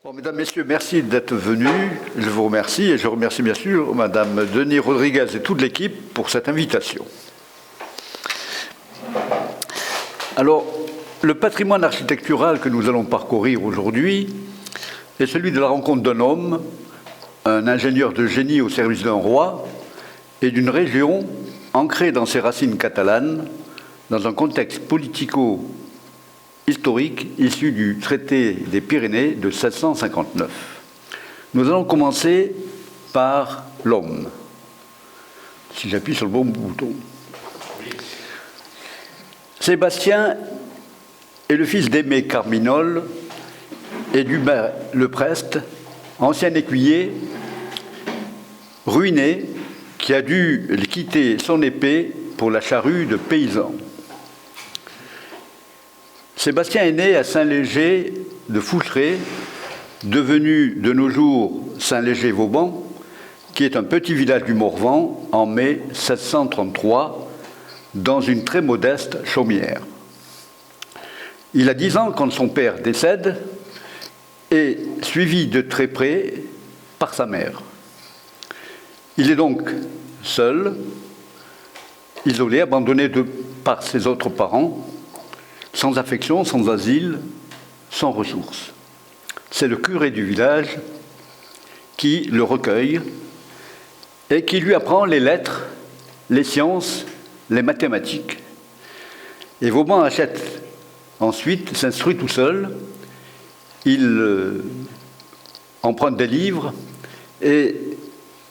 Bon, mesdames, messieurs, merci d'être venus. Je vous remercie et je remercie bien sûr Madame Denis Rodriguez et toute l'équipe pour cette invitation. Alors, le patrimoine architectural que nous allons parcourir aujourd'hui est celui de la rencontre d'un homme, un ingénieur de génie au service d'un roi et d'une région ancrée dans ses racines catalanes, dans un contexte politico-historique issu du traité des Pyrénées de 1659. Nous allons commencer par l'homme. Si j'appuie sur le bon bouton. Sébastien est le fils d'Aimé Carminol et d'Hubert Leprest, ancien écuyer ruiné qui a dû quitter son épée pour la charrue de paysans. Sébastien est né à Saint-Léger de Foucheré, devenu de nos jours Saint-Léger-Vauban, qui est un petit village du Morvan en mai 1733, dans une très modeste chaumière. Il a 10 ans quand son père décède et suivi de très près par sa mère. Il est donc seul, isolé, abandonné par ses autres parents, sans affection, sans asile, sans ressources. C'est le curé du village qui le recueille et qui lui apprend les lettres, les sciences, les mathématiques. Et Vauban achète ensuite, s'instruit tout seul, il emprunte des livres et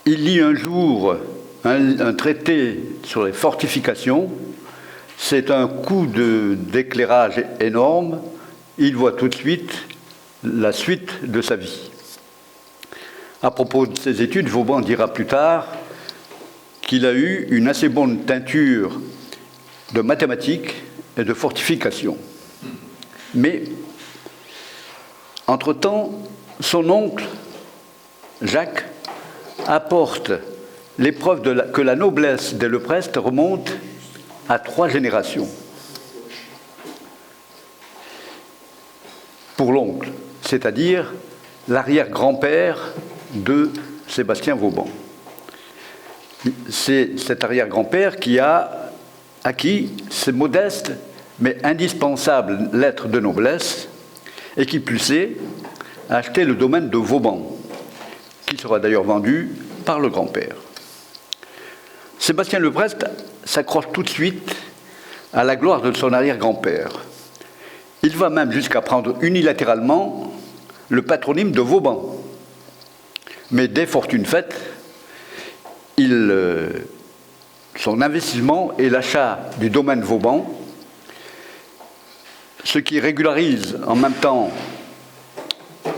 il lit un jour un traité sur les fortifications. C'est un coup d'éclairage énorme. Il voit tout de suite la suite de sa vie. À propos de ses études, Vauban dira plus tard qu'il a eu une assez bonne teinture de mathématiques et de fortification. Mais, entre-temps, son oncle, Jacques, apporte les preuves que la noblesse des Leprest remonte à 3 générations. Pour l'oncle, c'est-à-dire l'arrière-grand-père de Sébastien Vauban. C'est cet arrière-grand-père qui a acquis ces modestes mais indispensables lettres de noblesse et qui, plus est, a acheté le domaine de Vauban, qui sera d'ailleurs vendu par le grand-père. Sébastien Leprest s'accroche tout de suite à la gloire de son arrière-grand-père. Il va même jusqu'à prendre unilatéralement le patronyme de Vauban. Mais dès fortune faite, son investissement est l'achat du domaine Vauban, ce qui régularise en même temps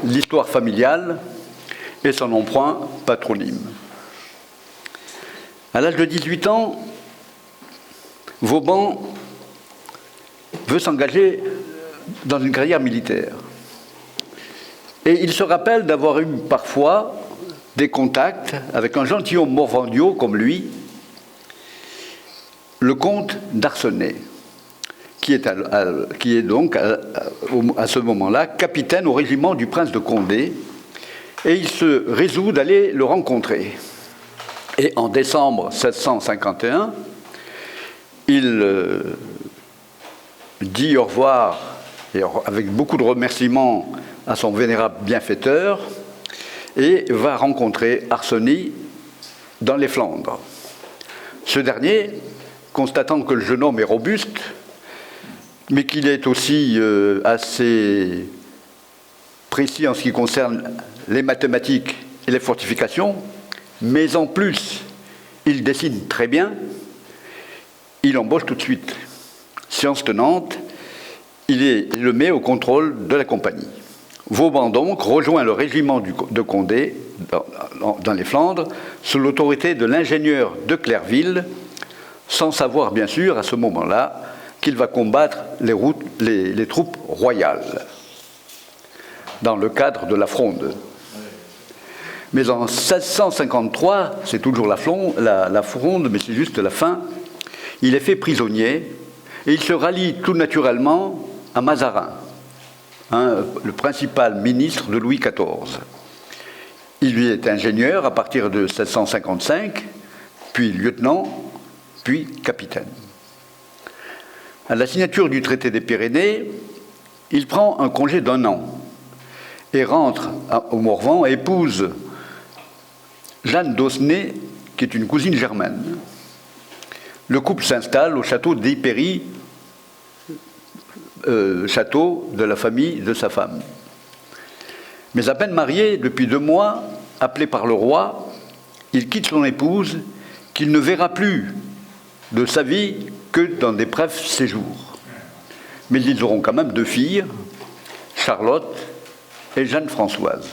l'histoire familiale et son emprunt patronyme. À l'âge de 18 ans, Vauban veut s'engager dans une carrière militaire. Et il se rappelle d'avoir eu parfois des contacts avec un gentilhomme morvandiau comme lui, le comte d'Arcenay, qui est donc à ce moment-là capitaine au régiment du prince de Condé, et il se résout d'aller le rencontrer. Et en décembre 1751, il dit au revoir, et avec beaucoup de remerciements à son vénérable bienfaiteur, et va rencontrer Arcenay dans les Flandres. Ce dernier, constatant que le jeune homme est robuste, mais qu'il est aussi assez précis en ce qui concerne les mathématiques et les fortifications, mais en plus, il dessine très bien, il embauche tout de suite. Science tenante, il le met au contrôle de la compagnie. Vauban donc rejoint le régiment de Condé dans les Flandres sous l'autorité de l'ingénieur de Clerville, sans savoir bien sûr à ce moment-là qu'il va combattre les troupes royales dans le cadre de la Fronde. Mais en 1653, c'est toujours la Fronde, mais c'est juste la fin, il est fait prisonnier et il se rallie tout naturellement à Mazarin, le principal ministre de Louis XIV. Il lui est ingénieur à partir de 1755, puis lieutenant, puis capitaine. À la signature du traité des Pyrénées, il prend un congé d'1 an et rentre au Morvan et épouse Jeanne d'Osnay, qui est une cousine germaine. Le couple s'installe au château d'Hypéry, château de la famille de sa femme. Mais à peine marié, depuis 2 mois, appelé par le roi, il quitte son épouse, qu'il ne verra plus de sa vie que dans des brefs séjours. Mais ils auront quand même 2 filles, Charlotte et Jeanne-Françoise.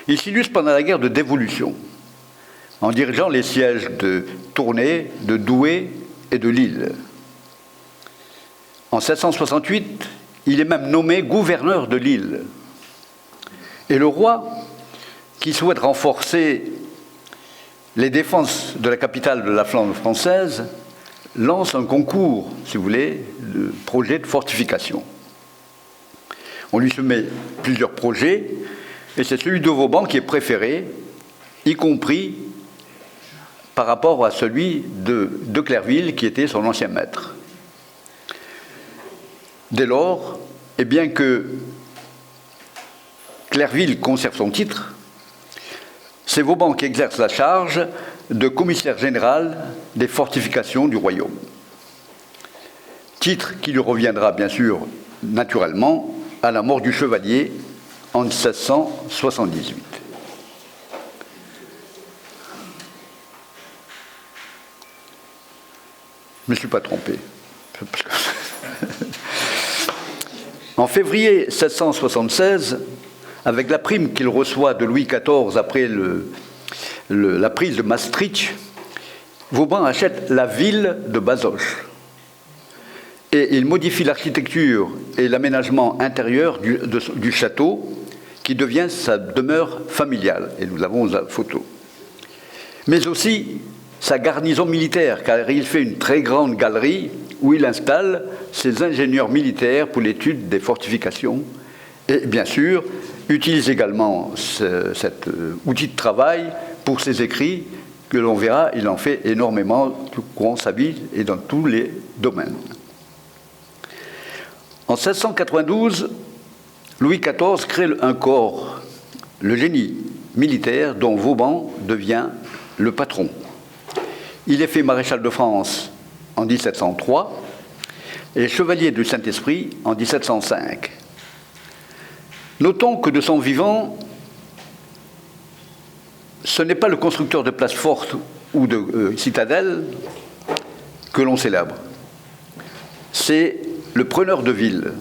Il s'illustre pendant la guerre de Dévolution, en dirigeant les sièges de Tournai, de Douai et de Lille. En 1768, il est même nommé gouverneur de Lille. Et le roi, qui souhaite renforcer les défenses de la capitale de la Flandre française, lance un concours, si vous voulez, de projets de fortification. On lui soumet plusieurs projets, et c'est celui de Vauban qui est préféré, y compris par rapport à celui de Clerville, qui était son ancien maître. Dès lors, et bien que Clerville conserve son titre, c'est Vauban qui exerce la charge de commissaire général des fortifications du royaume. Titre qui lui reviendra bien sûr naturellement à la mort du chevalier en 1778. Je ne me suis pas trompé. En février 1776, avec la prime qu'il reçoit de Louis XIV après la prise de Maastricht, Vauban achète la ville de Bazoches. Et il modifie l'architecture et l'aménagement intérieur du château, qui devient sa demeure familiale. Et nous avons la photo. Mais aussi sa garnison militaire, car il fait une très grande galerie où il installe ses ingénieurs militaires pour l'étude des fortifications. Et bien sûr, utilise également cet outil de travail pour ses écrits, que l'on verra, il en fait énormément tout au courant de sa vie et dans tous les domaines. En 1692, Louis XIV crée un corps, le génie militaire, dont Vauban devient le patron. Il est fait maréchal de France en 1703 et chevalier du Saint-Esprit en 1705. Notons que de son vivant, ce n'est pas le constructeur de places fortes ou de citadelles que l'on célèbre. C'est le preneur de ville.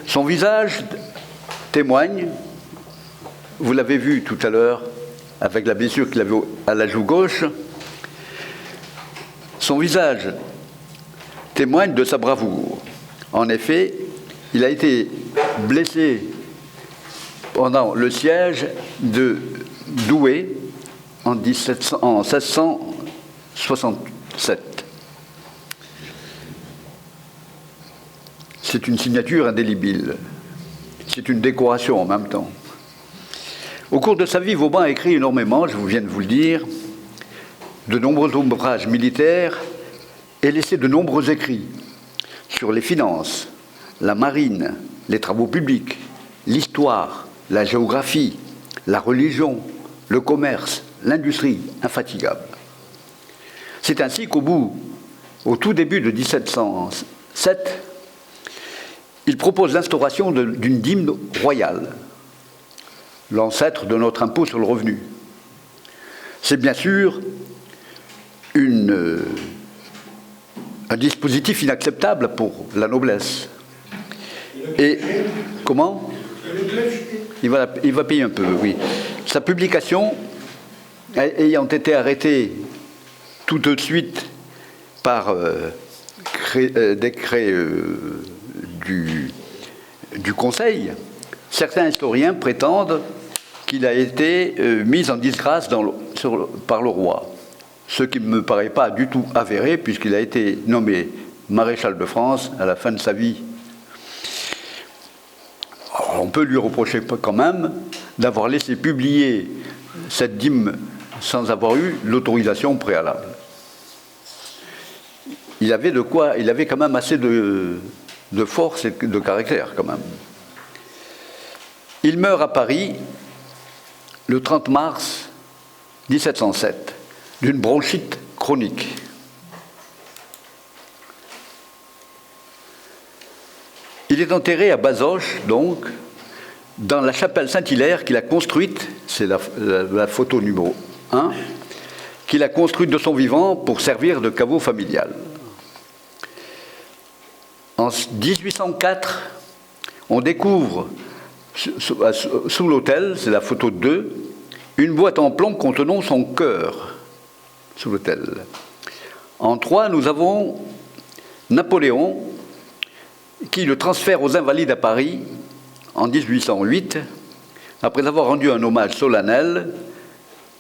Son visage témoigne, vous l'avez vu tout à l'heure, avec la blessure qu'il avait à la joue gauche, son visage témoigne de sa bravoure. En effet, il a été blessé pendant le siège de Douai en 1667. C'est une signature indélébile. C'est une décoration en même temps. Au cours de sa vie, Vauban a écrit énormément, je viens de vous le dire, de nombreux ouvrages militaires et laissé de nombreux écrits sur les finances, la marine, les travaux publics, l'histoire, la géographie, la religion, le commerce, l'industrie, infatigable. C'est ainsi au tout début de 1707, il propose l'instauration d'une dîme royale, l'ancêtre de notre impôt sur le revenu. C'est bien sûr un dispositif inacceptable pour la noblesse. Et comment ? Il va payer un peu, oui. Sa publication, ayant été arrêtée tout de suite par décret du Conseil, certains historiens prétendent qu'il a été mis en disgrâce par le roi. Ce qui ne me paraît pas du tout avéré, puisqu'il a été nommé maréchal de France à la fin de sa vie. peut lui reprocher quand même d'avoir laissé publier cette dîme sans avoir eu l'autorisation préalable. Il avait de quoi, il avait quand même assez de force et de caractère quand même. Il meurt à Paris le 30 mars 1707 d'une bronchite chronique. Il est enterré à Bazoches, donc, dans la chapelle Saint-Hilaire qu'il a construite, c'est la photo numéro 1, qu'il a construite de son vivant pour servir de caveau familial. En 1804, on découvre sous l'autel, c'est la photo 2, une boîte en plomb contenant son cœur sous l'autel. En 3, nous avons Napoléon qui le transfère aux Invalides à Paris en 1808, après avoir rendu un hommage solennel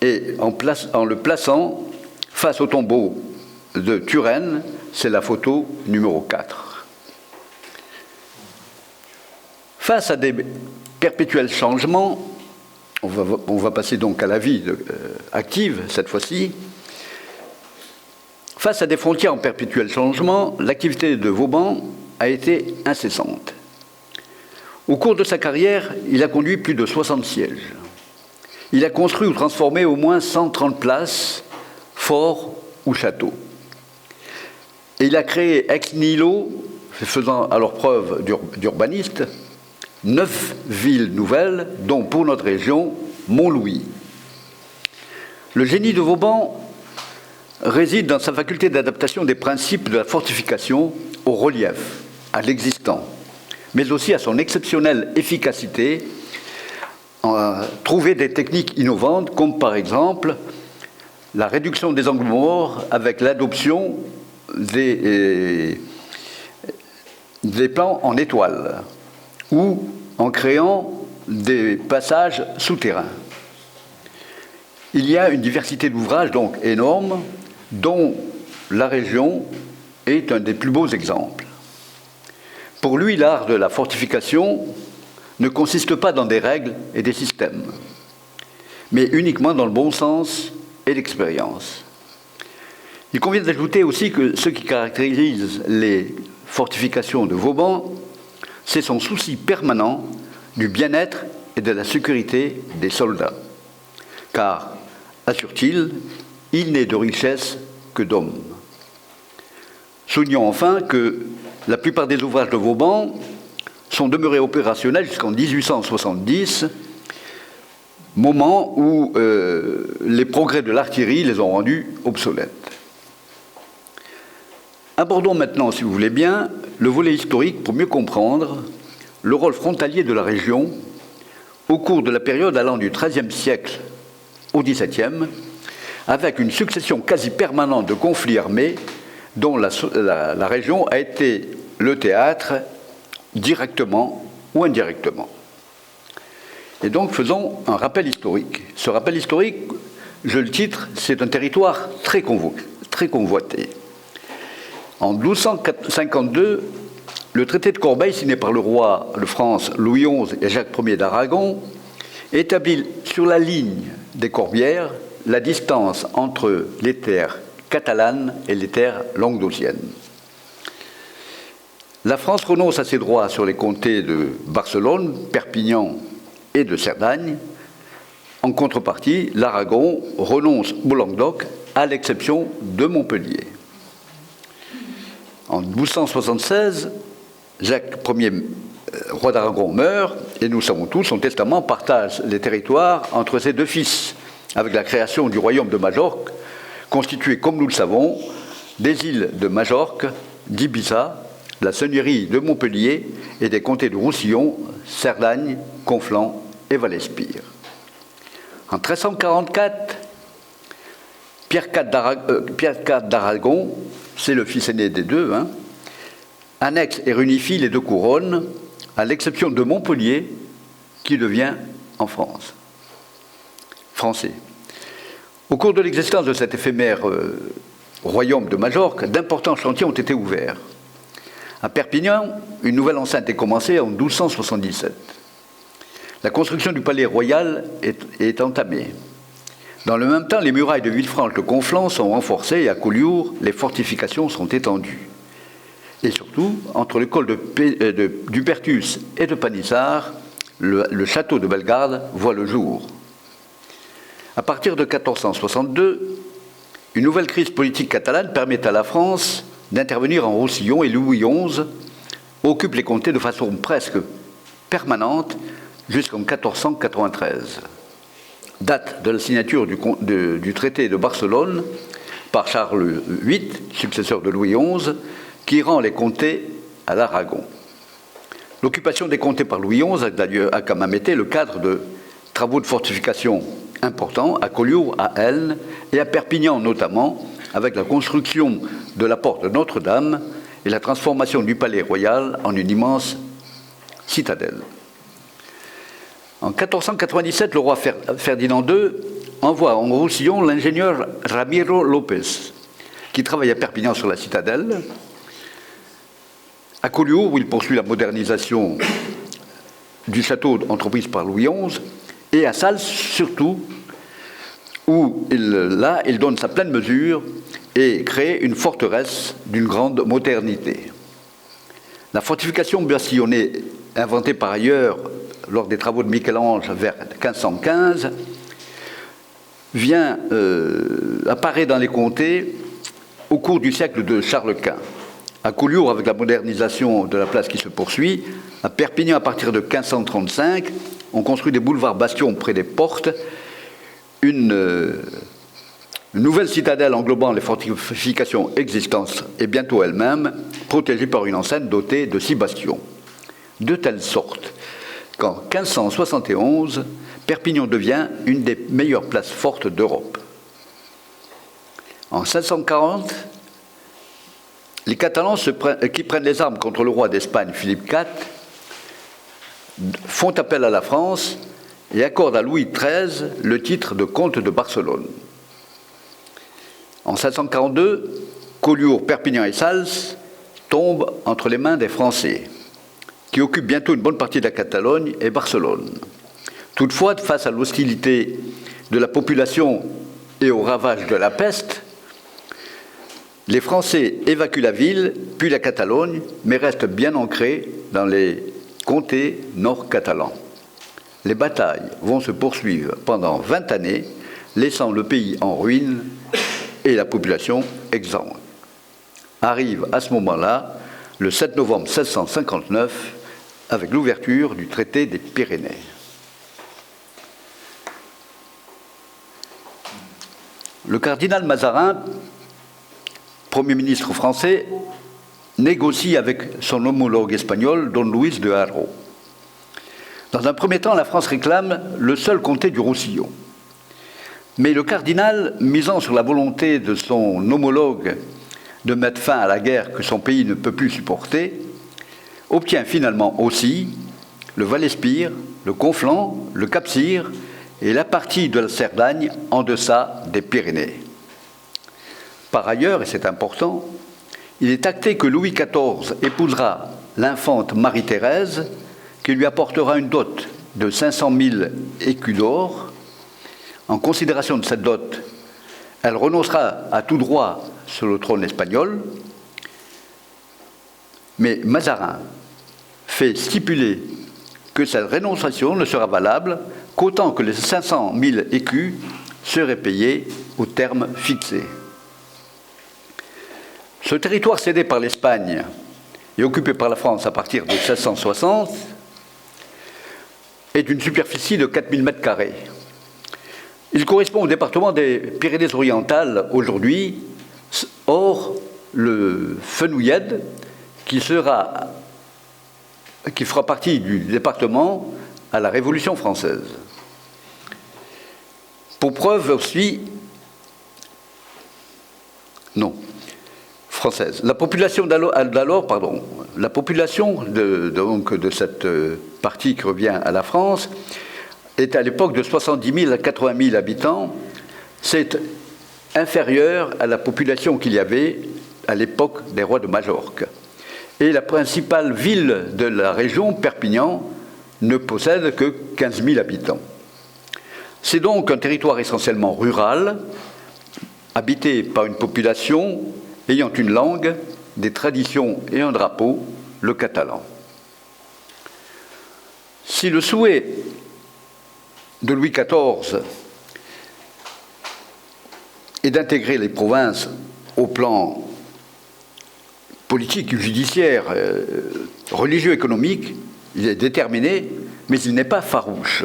et en le plaçant face au tombeau de Turenne, c'est la photo numéro 4. Face à des perpétuels changements, on va passer donc à la vie active cette fois-ci. Face à des frontières en perpétuel changement, l'activité de Vauban a été incessante. Au cours de sa carrière, il a conduit plus de 60 sièges. Il a construit ou transformé au moins 130 places, forts ou châteaux. Et il a créé ex nihilo, faisant alors preuve d'urbaniste, 9 villes nouvelles, dont pour notre région, Montlouis. Le génie de Vauban réside dans sa faculté d'adaptation des principes de la fortification au relief, à l'existant, mais aussi à son exceptionnelle efficacité en trouver des techniques innovantes, comme par exemple la réduction des angles morts avec l'adoption des plans en étoile, ou en créant des passages souterrains. Il y a une diversité d'ouvrages donc énorme, dont la région est un des plus beaux exemples. Pour lui, l'art de la fortification ne consiste pas dans des règles et des systèmes, mais uniquement dans le bon sens et l'expérience. Il convient d'ajouter aussi que ce qui caractérise les fortifications de Vauban, c'est son souci permanent du bien-être et de la sécurité des soldats. Car, assure-t-il, il n'est de richesse que d'hommes. Soulignons enfin que la plupart des ouvrages de Vauban sont demeurés opérationnels jusqu'en 1870, moment où les progrès de l'artillerie les ont rendus obsolètes. Abordons maintenant, si vous voulez bien, le volet historique pour mieux comprendre le rôle frontalier de la région au cours de la période allant du XIIIe siècle au XVIIe, avec une succession quasi permanente de conflits armés dont la région a été le théâtre directement ou indirectement. Et donc faisons un rappel historique. Ce rappel historique, je le titre, c'est un territoire très convoité. En 1252, le traité de Corbeil, signé par le roi de France Louis XI et Jacques Ier d'Aragon, établit sur la ligne des Corbières la distance entre les terres catalanes et les terres languedociennes. La France renonce à ses droits sur les comtés de Barcelone, Perpignan et de Cerdagne. En contrepartie, l'Aragon renonce au Languedoc, à l'exception de Montpellier. En 1276, Jacques Ier, roi d'Aragon, meurt, et nous savons tous, son testament partage les territoires entre ses deux fils, avec la création du royaume de Majorque, constitué, comme nous le savons, des îles de Majorque, d'Ibiza, la seigneurie de Montpellier et des comtés de Roussillon, Cerdagne, Conflans et Val-Espire. En 1344, Pierre IV d'Aragon, c'est le fils aîné des deux, annexe et réunifie les deux couronnes, à l'exception de Montpellier, qui devient en France. Français. Au cours de l'existence de cet éphémère royaume de Majorque, d'importants chantiers ont été ouverts. À Perpignan, une nouvelle enceinte est commencée en 1277. La construction du palais royal est entamée. Dans le même temps, les murailles de Villefranche-le-Conflent sont renforcées et à Collioure, les fortifications sont étendues. Et surtout, entre le col du Pertus et de Panissard, le château de Bellegarde voit le jour. À partir de 1462, une nouvelle crise politique catalane permet à la France d'intervenir en Roussillon et Louis XI occupe les comtés de façon presque permanente jusqu'en 1493. Date de la signature du traité de Barcelone par Charles VIII, successeur de Louis XI, qui rend les comtés à l'Aragon. L'occupation des comtés par Louis XI a quand même été le cadre de travaux de fortification importants à Collioure, à Elne et à Perpignan notamment, avec la construction de la porte de Notre-Dame et la transformation du palais royal en une immense citadelle. En 1497, le roi Ferdinand II envoie en Roussillon l'ingénieur Ramiro López, qui travaille à Perpignan sur la citadelle, à Collioure, où il poursuit la modernisation du château entreprise par Louis XI, et à Sals surtout, où il donne sa pleine mesure et crée une forteresse d'une grande modernité. La fortification bastillonnée, inventée par ailleurs lors des travaux de Michel-Ange vers 1515, apparaît dans les comtés au cours du siècle de Charles Quint. À Collioure, avec la modernisation de la place qui se poursuit, à Perpignan, à partir de 1535, on construit des boulevards bastions près des portes, une nouvelle citadelle englobant les fortifications existantes et bientôt elle-même, protégée par une enceinte dotée de 6 bastions. De telle sorte qu'en 1571, Perpignan devient une des meilleures places fortes d'Europe. En 1540, les Catalans qui prennent les armes contre le roi d'Espagne, Philippe IV, font appel à la France et accordent à Louis XIII le titre de comte de Barcelone. En 1542, Collioure, Perpignan et Sals tombent entre les mains des Français, qui occupent bientôt une bonne partie de la Catalogne et Barcelone. Toutefois, face à l'hostilité de la population et au ravage de la peste, les Français évacuent la ville, puis la Catalogne, mais restent bien ancrés dans les comtés nord-catalans. Les batailles vont se poursuivre pendant 20 années, laissant le pays en ruine et la population exsangue. Arrive à ce moment-là le 7 novembre 1659 avec l'ouverture du traité des Pyrénées. Le cardinal Mazarin, Premier ministre français, négocie avec son homologue espagnol, Don Luis de Haro. Dans un premier temps, la France réclame le seul comté du Roussillon. Mais le cardinal, misant sur la volonté de son homologue de mettre fin à la guerre que son pays ne peut plus supporter, obtient finalement aussi le Val-Espire, le Conflent, le Cap-Cyr et la partie de la Cerdagne en deçà des Pyrénées. Par ailleurs, et c'est important, il est acté que Louis XIV épousera l'infante Marie-Thérèse, qui lui apportera une dot de 500 000 écus d'or. En considération de cette dot, elle renoncera à tout droit sur le trône espagnol, mais Mazarin fait stipuler que cette rénonciation ne sera valable qu'autant que les 500 000 écus seraient payés au terme fixé. Ce territoire cédé par l'Espagne et occupé par la France à partir de 1660 est d'une superficie de 4000 m². Il correspond au département des Pyrénées-Orientales aujourd'hui, hors le Fenouillède, qui fera partie du département à la Révolution française. Pour preuve aussi, française. La population la population de cette partie qui revient à la France est à l'époque de 70 000 à 80 000 habitants. C'est inférieur à la population qu'il y avait à l'époque des rois de Majorque. Et la principale ville de la région, Perpignan, ne possède que 15 000 habitants. C'est donc un territoire essentiellement rural, habité par une population ayant une langue, des traditions et un drapeau, le catalan. Si le souhait de Louis XIV est d'intégrer les provinces au plan politique, judiciaire, religieux, économique, il est déterminé, mais il n'est pas farouche.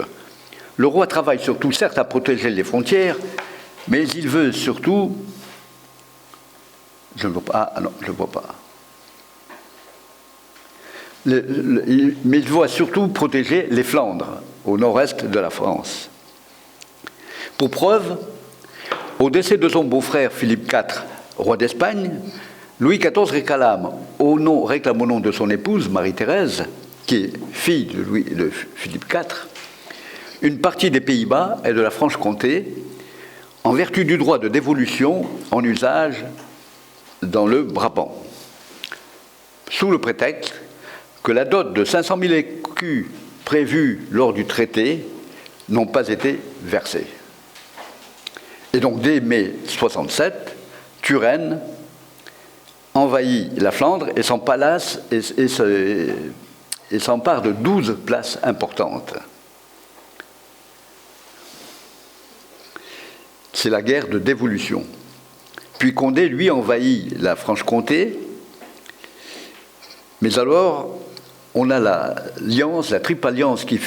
Le roi travaille surtout, certes, à protéger les frontières, mais il veut surtout... Je ne vois pas. Ah non, je ne vois pas. Mais il doit surtout protéger les Flandres, au nord-est de la France. Pour preuve, au décès de son beau-frère Philippe IV, roi d'Espagne, Louis XIV réclame au nom de son épouse, Marie-Thérèse, qui est fille de Philippe IV, une partie des Pays-Bas et de la Franche-Comté, en vertu du droit de dévolution en usage dans le Brabant, sous le prétexte que la dot de 500 000 écus prévue lors du traité n'ont pas été versées. Et donc, dès mai 67, Turenne envahit la Flandre et s'empare de 12 places importantes. C'est la guerre de dévolution. Puis Condé, lui, envahit la Franche-Comté. Mais alors, on a l'alliance, la triple alliance qui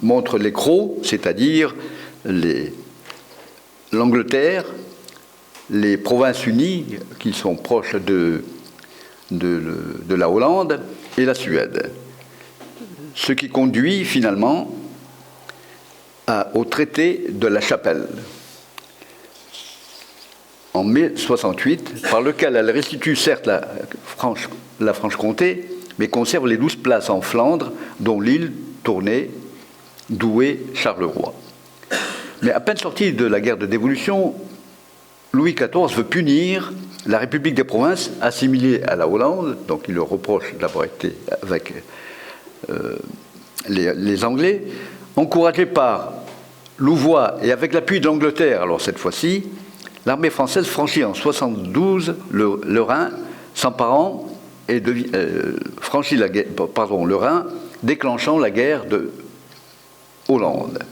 montre les crocs, c'est-à-dire l'Angleterre, les Provinces-Unies, qui sont proches de la Hollande, et la Suède. Ce qui conduit finalement au traité de la Chapelle, en mai 68, par lequel elle restitue certes la Franche-Comté, mais conserve les 12 places en Flandre, dont Lille, Tournai, Douai, Charleroi. Mais à peine sorti de la guerre de dévolution, Louis XIV veut punir la République des provinces assimilée à la Hollande, donc il leur reproche d'avoir été avec les Anglais, encouragé par Louvois et avec l'appui de l'Angleterre, alors cette fois-ci, l'armée française franchit en 72 le Rhin, s'emparant et franchit le Rhin, déclenchant la guerre de Hollande.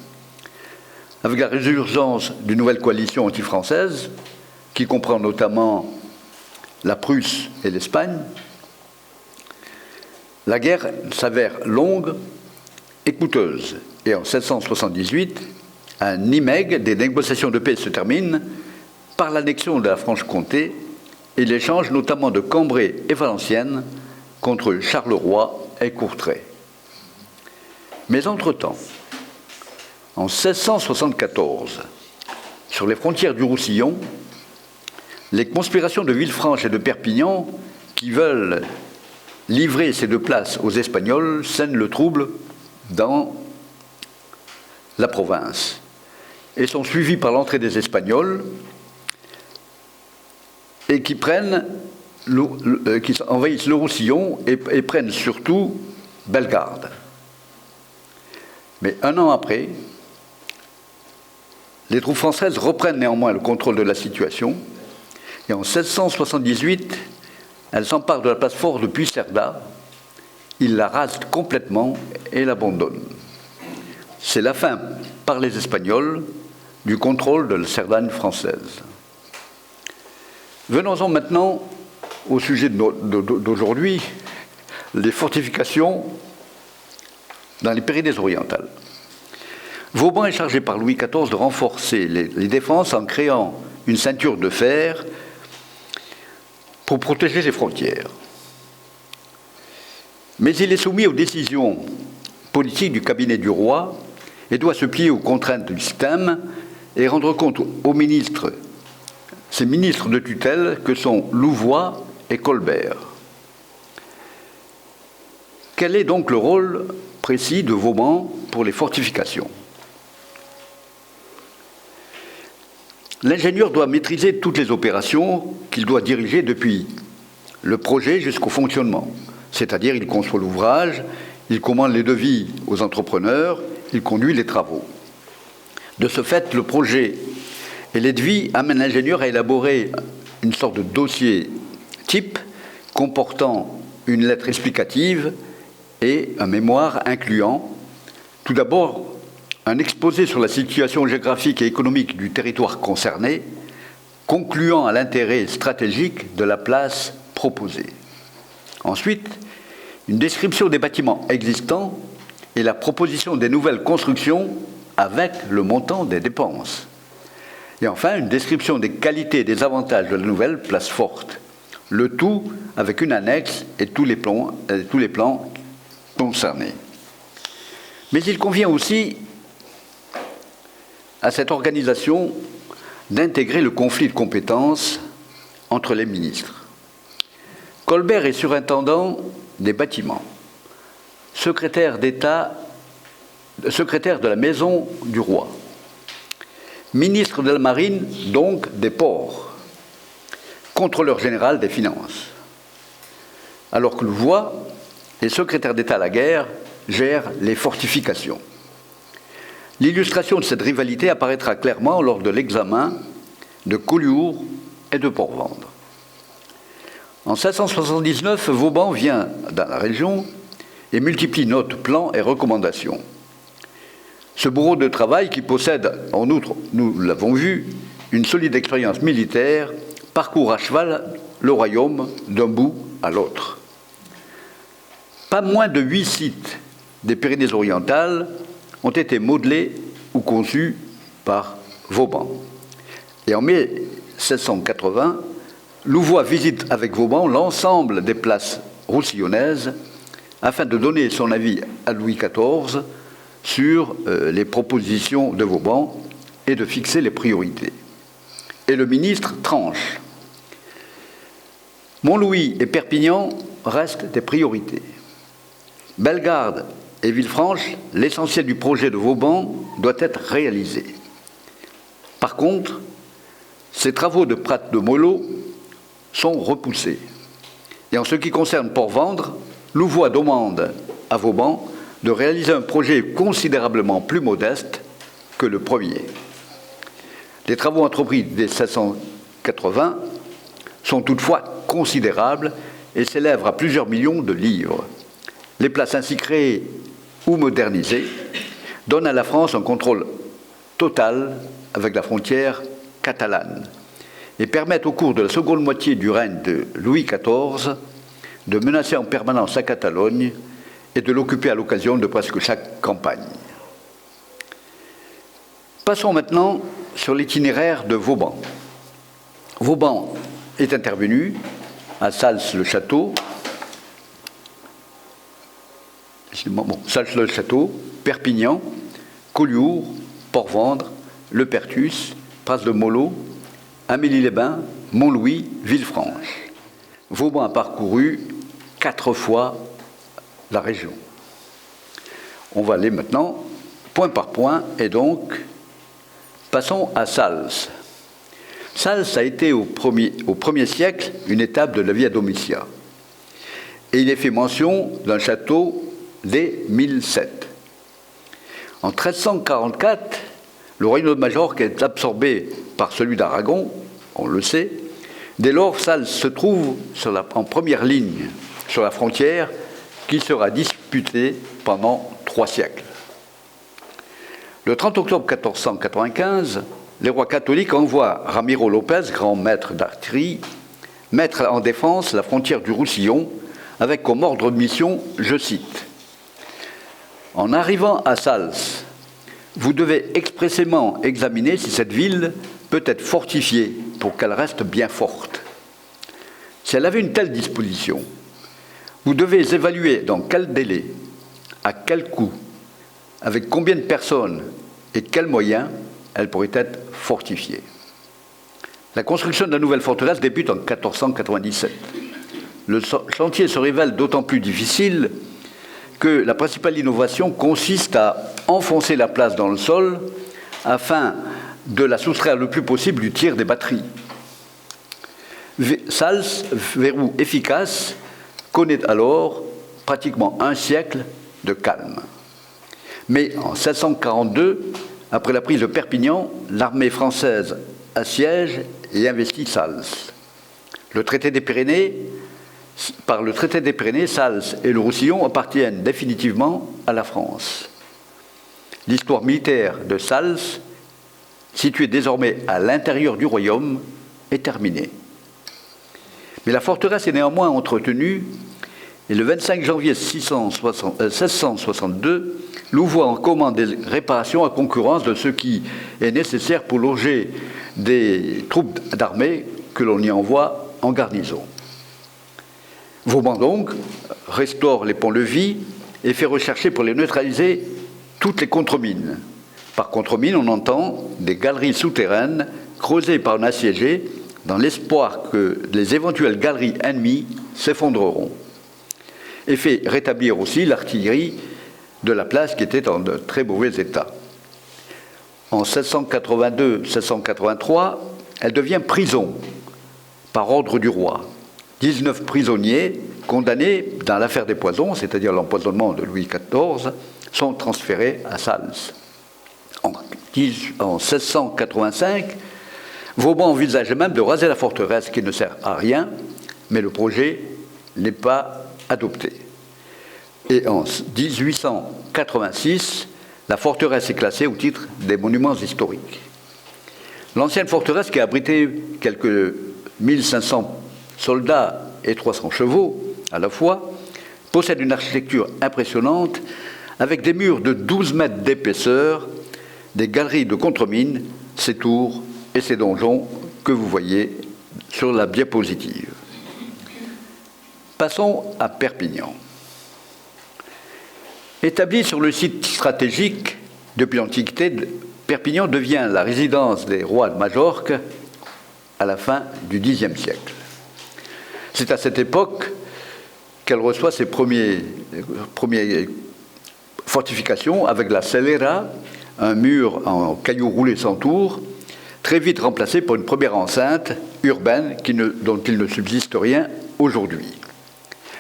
Avec la résurgence d'une nouvelle coalition anti-française, qui comprend notamment la Prusse et l'Espagne, la guerre s'avère longue et coûteuse. Et en 1778, à Nimègue, des négociations de paix se terminent par l'annexion de la Franche-Comté et l'échange notamment de Cambrai et Valenciennes contre Charleroi et Courtrai. Mais entre-temps, en 1674, sur les frontières du Roussillon, les conspirations de Villefranche et de Perpignan, qui veulent livrer ces deux places aux Espagnols, sèment le trouble dans la province et sont suivis par l'entrée des Espagnols et qui envahissent le Roussillon et prennent surtout Bellegarde. Mais un an après, les troupes françaises reprennent néanmoins le contrôle de la situation et en 1678, elles s'emparent de la place forte de Puigcerdà, ils la rasent complètement et l'abandonnent. C'est la fin, par les Espagnols, du contrôle de la Cerdagne française. Venons-en maintenant au sujet d'aujourd'hui, les fortifications dans les Pyrénées orientales. Vauban est chargé par Louis XIV de renforcer les défenses en créant une ceinture de fer pour protéger les frontières. Mais il est soumis aux décisions politiques du cabinet du roi et doit se plier aux contraintes du système et rendre compte aux ministres, ces ministres de tutelle que sont Louvois et Colbert. Quel est donc le rôle précis de Vauban pour les fortifications ? L'ingénieur doit maîtriser toutes les opérations qu'il doit diriger depuis le projet jusqu'au fonctionnement, c'est-à-dire il conçoit l'ouvrage, il commande les devis aux entrepreneurs, il conduit les travaux. De ce fait, le projet et les devis amènent l'ingénieur à élaborer une sorte de dossier type comportant une lettre explicative et un mémoire incluant tout d'abord un exposé sur la situation géographique et économique du territoire concerné, concluant à l'intérêt stratégique de la place proposée. Ensuite, une description des bâtiments existants et la proposition des nouvelles constructions avec le montant des dépenses. Et enfin, une description des qualités et des avantages de la nouvelle place forte. Le tout avec une annexe et tous les plans concernés. Mais il convient aussi à cette organisation d'intégrer le conflit de compétences entre les ministres. Colbert est surintendant des bâtiments, secrétaire d'État, secrétaire de la Maison du Roi, ministre de la Marine, donc des Ports, contrôleur général des Finances, alors que Louvois est secrétaire d'État à la guerre, gère les fortifications. L'illustration de cette rivalité apparaîtra clairement lors de l'examen de Collioure et de Port-Vendre. En 1679, Vauban vient dans la région et multiplie notes, plans et recommandations. Ce bourreau de travail, qui possède, en outre, nous l'avons vu, une solide expérience militaire, parcourt à cheval le royaume d'un bout à l'autre. Pas moins de 8 sites des Pyrénées-Orientales ont été modelés ou conçus par Vauban. Et en mai 1680, Louvois visite avec Vauban l'ensemble des places roussillonnaises afin de donner son avis à Louis XIV sur les propositions de Vauban et de fixer les priorités. Et le ministre tranche. Montlouis et Perpignan restent des priorités. Bellegarde et Villefranche, l'essentiel du projet de Vauban doit être réalisé. Par contre, ces travaux de Prat de Mollo sont repoussés. Et en ce qui concerne Port-Vendre, Louvois demande à Vauban de réaliser un projet considérablement plus modeste que le premier. Les travaux entrepris dès 1680 sont toutefois considérables et s'élèvent à plusieurs millions de livres. Les places ainsi créées ou modernisées donnent à la France un contrôle total avec la frontière catalane et permettent au cours de la seconde moitié du règne de Louis XIV de menacer en permanence la Catalogne et de l'occuper à l'occasion de presque chaque campagne. Passons maintenant sur l'itinéraire de Vauban. Vauban est intervenu à Sals-le-Château, Sals-le-Château, Perpignan, Collioure, Port-Vendre, Le Perthus, Pras de Mollo, Amélie-les-Bains, Montlouis, Villefranche. Vauban a parcouru 4 fois la région. On va aller maintenant point par point et donc passons à Sals. Sals a été au 1er siècle une étape de la Via Domitia. Et il est fait mention d'un château dès 1007. En 1344, le royaume de Majorque est absorbé par celui d'Aragon, on le sait. Dès lors, Sals se trouve en première ligne sur la frontière qui sera disputée pendant 3 siècles. Le 30 octobre 1495, les rois catholiques envoient Ramiro Lopez, grand maître d'artillerie, mettre en défense la frontière du Roussillon avec comme ordre de mission, je cite, « En arrivant à Sals, vous devez expressément examiner si cette ville peut être fortifiée pour qu'elle reste bien forte. Si elle avait une telle disposition, vous devez évaluer dans quel délai, à quel coût, avec combien de personnes et quels moyens elle pourrait être fortifiée. » La construction de la nouvelle forteresse débute en 1497. Le chantier se révèle d'autant plus difficile que la principale innovation consiste à enfoncer la place dans le sol afin de la soustraire le plus possible du tir des batteries. Sals, verrou efficace, connaît alors pratiquement un siècle de calme. Mais en 1642, après la prise de Perpignan, l'armée française assiège et investit Sals. Par le traité des Pyrénées, Sals et le Roussillon appartiennent définitivement à la France. L'histoire militaire de Sals, située désormais à l'intérieur du royaume, est terminée. Mais la forteresse est néanmoins entretenue et le 25 janvier 1662, Louvois en commande des réparations à concurrence de ce qui est nécessaire pour loger des troupes d'armée que l'on y envoie en garnison. Vauban donc restaure les ponts-levis et fait rechercher pour les neutraliser toutes les contremines. Par contremine, on entend des galeries souterraines creusées par un assiégé dans l'espoir que les éventuelles galeries ennemies s'effondreront. Et fait rétablir aussi l'artillerie de la place qui était en de très mauvais état. En 1682-1683, elle devient prison par ordre du roi. 19 prisonniers condamnés dans l'affaire des poisons, c'est-à-dire l'empoisonnement de Louis XIV, sont transférés à Sals. En 1685, Vauban envisage même de raser la forteresse qui ne sert à rien, mais le projet n'est pas adopté. Et en 1886, la forteresse est classée au titre des monuments historiques. L'ancienne forteresse, qui a abrité quelques 1500 soldats et 300 chevaux à la fois, possède une architecture impressionnante avec des murs de 12 mètres d'épaisseur, des galeries de contremines, ses tours et ses donjons que vous voyez sur la diapositive. Passons à Perpignan. Établi sur le site stratégique depuis l'Antiquité, Perpignan devient la résidence des rois de Majorque à la fin du Xe siècle. C'est à cette époque qu'elle reçoit ses premières fortifications avec la Celera, un mur en cailloux roulés sans tour, très vite remplacé par une première enceinte urbaine dont il ne subsiste rien aujourd'hui.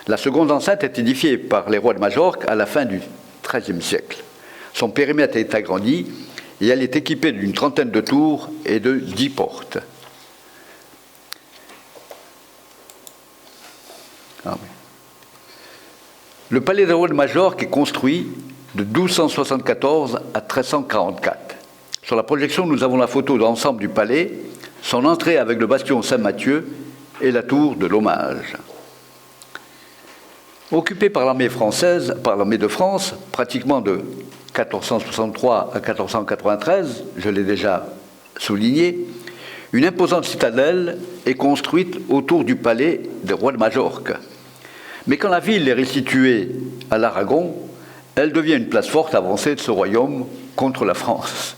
La seconde enceinte est édifiée par les rois de Majorque à la fin du XIIIe siècle. Son périmètre est agrandi et elle est équipée d'une trentaine de tours et de 10 portes. Le palais des rois de Majorque est construit de 1274 à 1344. Sur la projection, nous avons la photo de l'ensemble du palais, son entrée avec le bastion Saint-Mathieu et la tour de l'Hommage. Occupé par l'armée française, par l'armée de France, pratiquement de 1463 à 1493, je l'ai déjà souligné, une imposante citadelle est construite autour du palais des rois de Majorque. Mais quand la ville est restituée à l'Aragon, elle devient une place forte avancée de ce royaume contre la France.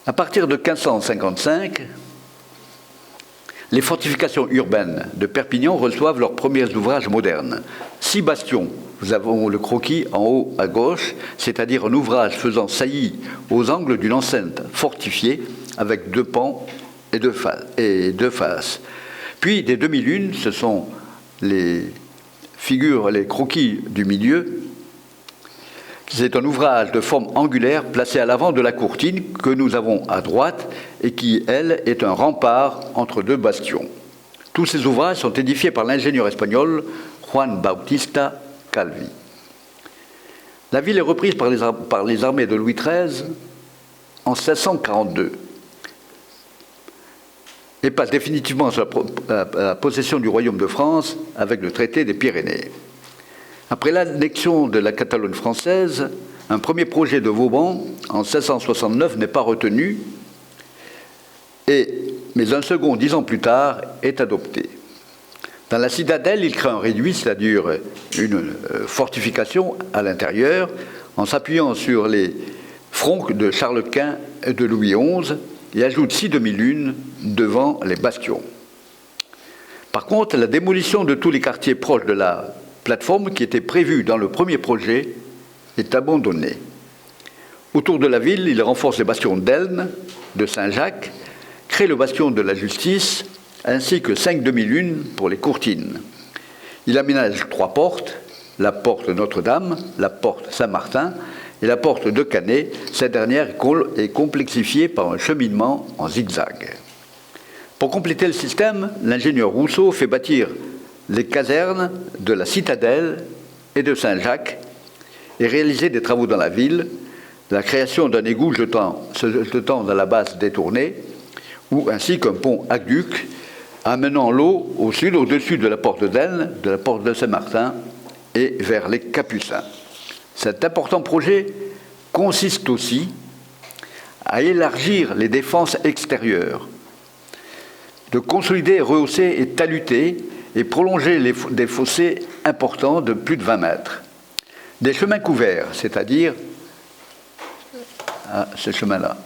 À partir de 1555, les fortifications urbaines de Perpignan reçoivent leurs premiers ouvrages modernes. 6 bastions, nous avons le croquis en haut à gauche, c'est-à-dire un ouvrage faisant saillie aux angles d'une enceinte fortifiée avec 2 pans et 2 faces. Puis des demi-lunes, ce sont les figures, les croquis du milieu. C'est un ouvrage de forme angulaire placé à l'avant de la courtine que nous avons à droite et qui, elle, est un rempart entre 2 bastions. Tous ces ouvrages sont édifiés par l'ingénieur espagnol Juan Bautista Calvi. La ville est reprise par les armées de Louis XIII en 1642 et passe définitivement sous la possession du royaume de France avec le traité des Pyrénées. Après l'annexion de la Catalogne française, un premier projet de Vauban en 1669 n'est pas retenu, mais un second 10 ans plus tard est adopté. Dans la citadelle, il crée un réduit, c'est-à-dire une fortification à l'intérieur, en s'appuyant sur les fronts de Charles Quint et de Louis XI, et ajoute 6 demi-lunes devant les bastions. Par contre, la démolition de tous les quartiers proches de la plateforme qui était prévue dans le premier projet est abandonnée. Autour de la ville, il renforce les bastions d'Elne, de Saint-Jacques, crée le bastion de la Justice, ainsi que 5 demi-lunes pour les courtines. Il aménage 3 portes, la porte Notre-Dame, la porte Saint-Martin et la porte de Canet. Cette dernière est complexifiée par un cheminement en zigzag. Pour compléter le système, l'ingénieur Rousseau fait bâtir les casernes de la Citadelle et de Saint-Jacques et réaliser des travaux dans la ville, la création d'un égout se jetant dans la base détournée, ou ainsi qu'un pont aqueduc amenant l'eau au sud, au-dessus de la porte d'Aisne, de la porte de Saint-Martin et vers les Capucins. Cet important projet consiste aussi à élargir les défenses extérieures, de consolider, rehausser et taluter et prolonger des fossés importants de plus de 20 mètres. Des chemins couverts, c'est-à-dire ce chemin-là,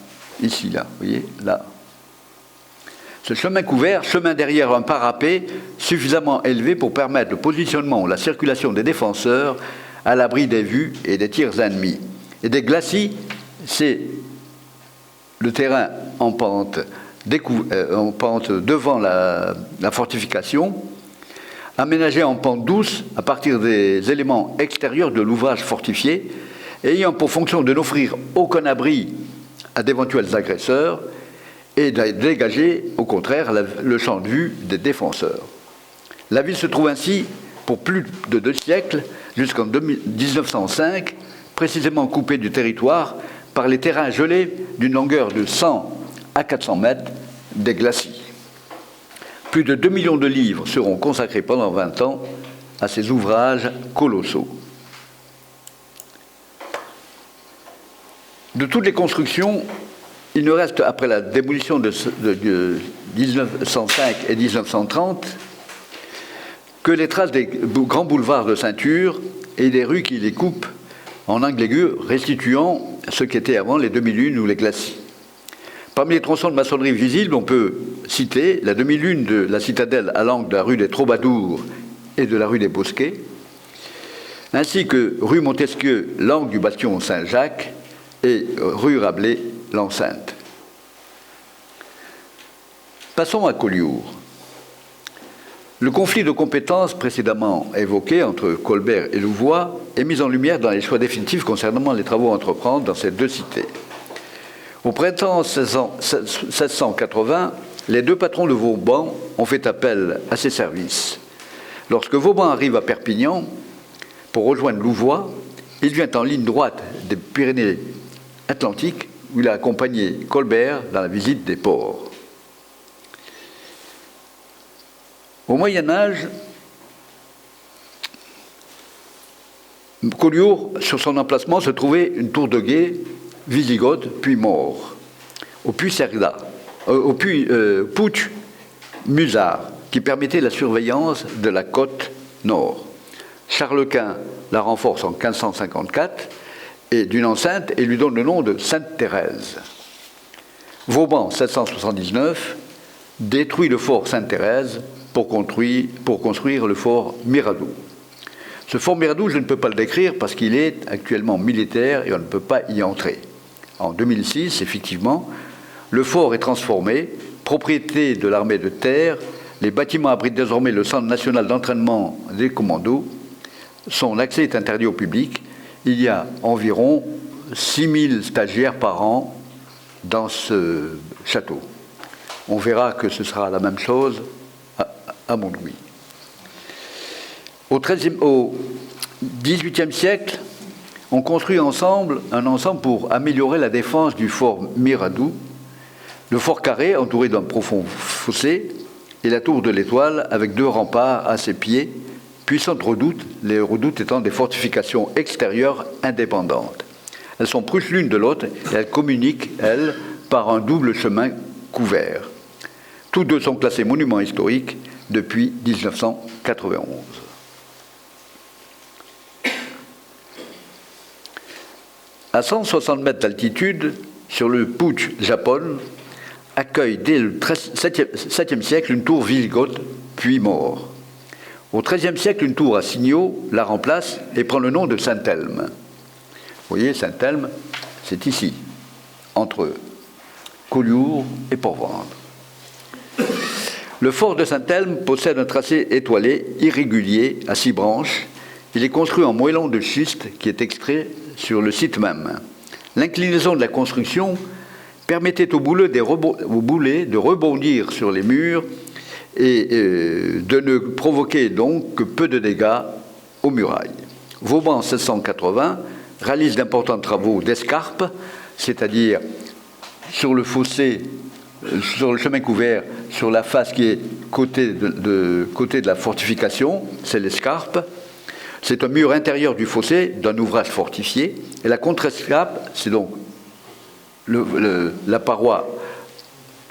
ici, là, vous voyez, là. Ce chemin couvert, chemin derrière un parapet suffisamment élevé pour permettre le positionnement ou la circulation des défenseurs à l'abri des vues et des tirs ennemis. Et des glacis, c'est le terrain en pente devant la fortification, aménagé en pente douce à partir des éléments extérieurs de l'ouvrage fortifié, ayant pour fonction de n'offrir aucun abri à d'éventuels agresseurs et de dégager, au contraire, le champ de vue des défenseurs. La ville se trouve ainsi, pour plus de 2 siècles, jusqu'en 1905, précisément coupée du territoire par les terrains gelés d'une longueur de 100 à 400 mètres des glacis. Plus de 2 millions de livres seront consacrés pendant 20 ans à ces ouvrages colossaux. De toutes les constructions, il ne reste, après la démolition de 1905 et 1930, que les traces des grands boulevards de ceinture et des rues qui les coupent en angle aigu, restituant ce qu'étaient avant les demi-lunes ou les glacis. Parmi les tronçons de maçonnerie visibles, on peut citer la demi-lune de la Citadelle à l'angle de la rue des Troubadours et de la rue des Bosquets, ainsi que rue Montesquieu, l'angle du bastion Saint-Jacques, et rue Rabelais, l'enceinte. Passons à Collioure. Le conflit de compétences précédemment évoqué entre Colbert et Louvois est mis en lumière dans les choix définitifs concernant les travaux à entreprendre dans ces 2 cités. Au printemps 1680, les 2 patrons de Vauban ont fait appel à ses services. Lorsque Vauban arrive à Perpignan pour rejoindre Louvois, il vient en ligne droite des Pyrénées-Atlantiques où il a accompagné Colbert dans la visite des ports. Au Moyen Âge, Collioure, sur son emplacement, se trouvait une tour de guet wisigothe, puis maure, au puits Puig-Musard, qui permettait la surveillance de la côte nord. Charles Quint la renforce en 1554 et d'une enceinte et lui donne le nom de Sainte-Thérèse. Vauban, 779, détruit le fort Sainte-Thérèse pour construire le fort Miradou. Ce fort Miradou, je ne peux pas le décrire parce qu'il est actuellement militaire et on ne peut pas y entrer. En 2006, effectivement, le fort est transformé, propriété de l'armée de terre. Les bâtiments abritent désormais le centre national d'entraînement des commandos. Son accès est interdit au public. Il y a environ 6000 stagiaires par an dans ce château. On verra que ce sera la même chose à Montlouis. Au XVIIIe siècle, on construit un ensemble pour améliorer la défense du fort Miradou, le fort carré entouré d'un profond fossé et la tour de l'Étoile avec 2 remparts à ses pieds, puissantes redoutes, les redoutes étant des fortifications extérieures indépendantes. Elles sont proches l'une de l'autre et elles communiquent, elles, par un double chemin couvert. Tous 2 sont classés monuments historiques depuis 1991. À 160 mètres d'altitude, sur le Puig Japon, accueille dès le 7e siècle une tour wisigothe, puis maure. Au XIIIe siècle, une tour à signaux la remplace et prend le nom de Saint-Elme. Vous voyez, Saint-Elme, c'est ici, entre Collioure et Port-Vendre. Le fort de Saint-Elme possède un tracé étoilé, irrégulier, à 6 branches. Il est construit en moellon de schiste qui est extrait sur le site même. L'inclinaison de la construction permettait aux boulets de rebondir sur les murs et de ne provoquer donc que peu de dégâts aux murailles. Vauban, en 1680, réalise d'importants travaux d'escarpe, c'est-à-dire sur le fossé, sur le chemin couvert, sur la face qui est côté de la fortification, c'est l'escarpe. C'est un mur intérieur du fossé d'un ouvrage fortifié. Et la contre-escarpe, c'est donc la paroi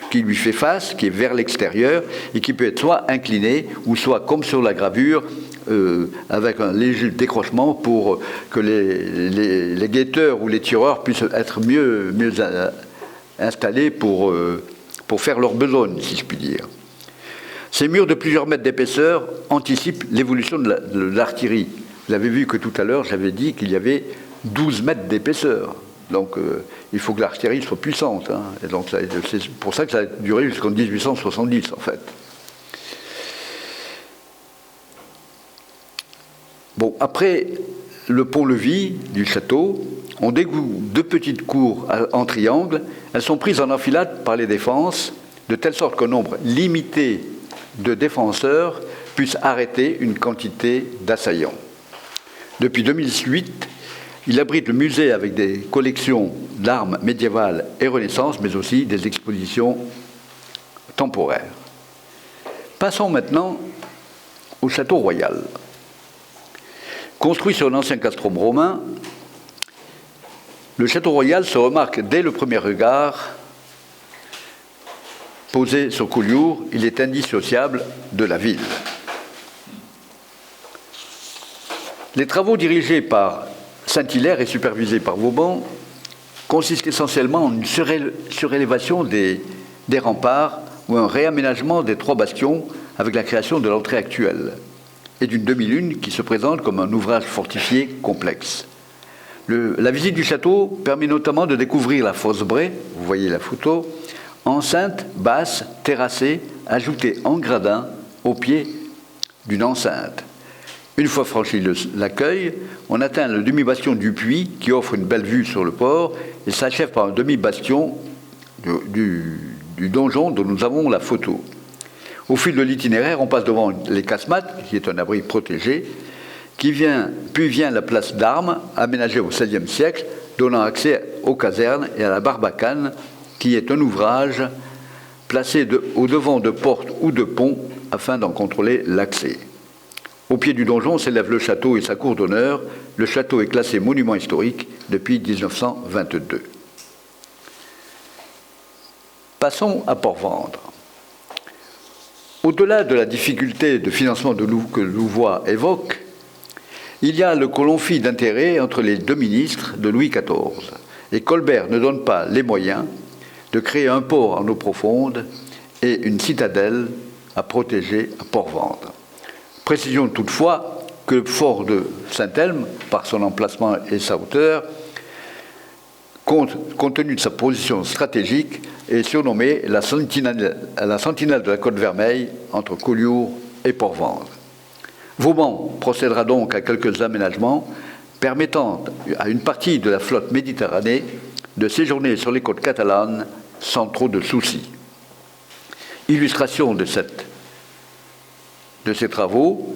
qui lui fait face, qui est vers l'extérieur, et qui peut être soit inclinée, ou soit, comme sur la gravure, avec un léger décrochement pour que les guetteurs ou les tireurs puissent être mieux installés pour faire leur besogne, si je puis dire. Ces murs de plusieurs mètres d'épaisseur anticipent l'évolution de l'artillerie. Vous avez vu que tout à l'heure, j'avais dit qu'il y avait 12 mètres d'épaisseur. Donc, il faut que l'artillerie soit puissante. Hein. Et donc, c'est pour ça que ça a duré jusqu'en 1870, en fait. Bon, après le pont-levis du château, on dégoûte 2 petites cours en triangle. Elles sont prises en enfilade par les défenses, de telle sorte qu'un nombre limité de défenseurs puisse arrêter une quantité d'assaillants. Depuis 2008, il abrite le musée avec des collections d'armes médiévales et Renaissance, mais aussi des expositions temporaires. Passons maintenant au château royal. Construit sur un ancien castrum romain, le château royal se remarque dès le premier regard. Posé sur Collioure, il est indissociable de la ville. Les travaux dirigés par Saint-Hilaire et supervisés par Vauban consistent essentiellement en une surélévation des remparts ou un réaménagement des 3 bastions avec la création de l'entrée actuelle et d'une demi-lune qui se présente comme un ouvrage fortifié complexe. La visite du château permet notamment de découvrir la fosse Bray, vous voyez la photo, enceinte basse, terrassée, ajoutée en gradin au pied d'une enceinte. Une fois franchi l'accueil, on atteint le demi-bastion du Puy qui offre une belle vue sur le port et s'achève par un demi-bastion du donjon dont nous avons la photo. Au fil de l'itinéraire, on passe devant les casemates, qui est un abri protégé, puis vient la place d'armes, aménagée au XVIe siècle, donnant accès aux casernes et à la barbacane, qui est un ouvrage placé au devant de portes ou de ponts afin d'en contrôler l'accès. Au pied du donjon s'élève le château et sa cour d'honneur. Le château est classé monument historique depuis 1922. Passons à Port-Vendre. Au-delà de la difficulté de financement que Louvois évoque, il y a le conflit d'intérêts entre les 2 ministres de Louis XIV. Et Colbert ne donne pas les moyens de créer un port en eau profonde et une citadelle à protéger à Port-Vendre. Précision toutefois que le fort de Saint-Elme, par son emplacement et sa hauteur, compte tenu de sa position stratégique, est surnommé la sentinelle de la Côte Vermeille entre Collioure et Port-Vendre. Vauban procédera donc à quelques aménagements permettant à une partie de la flotte méditerranée de séjourner sur les côtes catalanes sans trop de soucis. Illustration de ces travaux,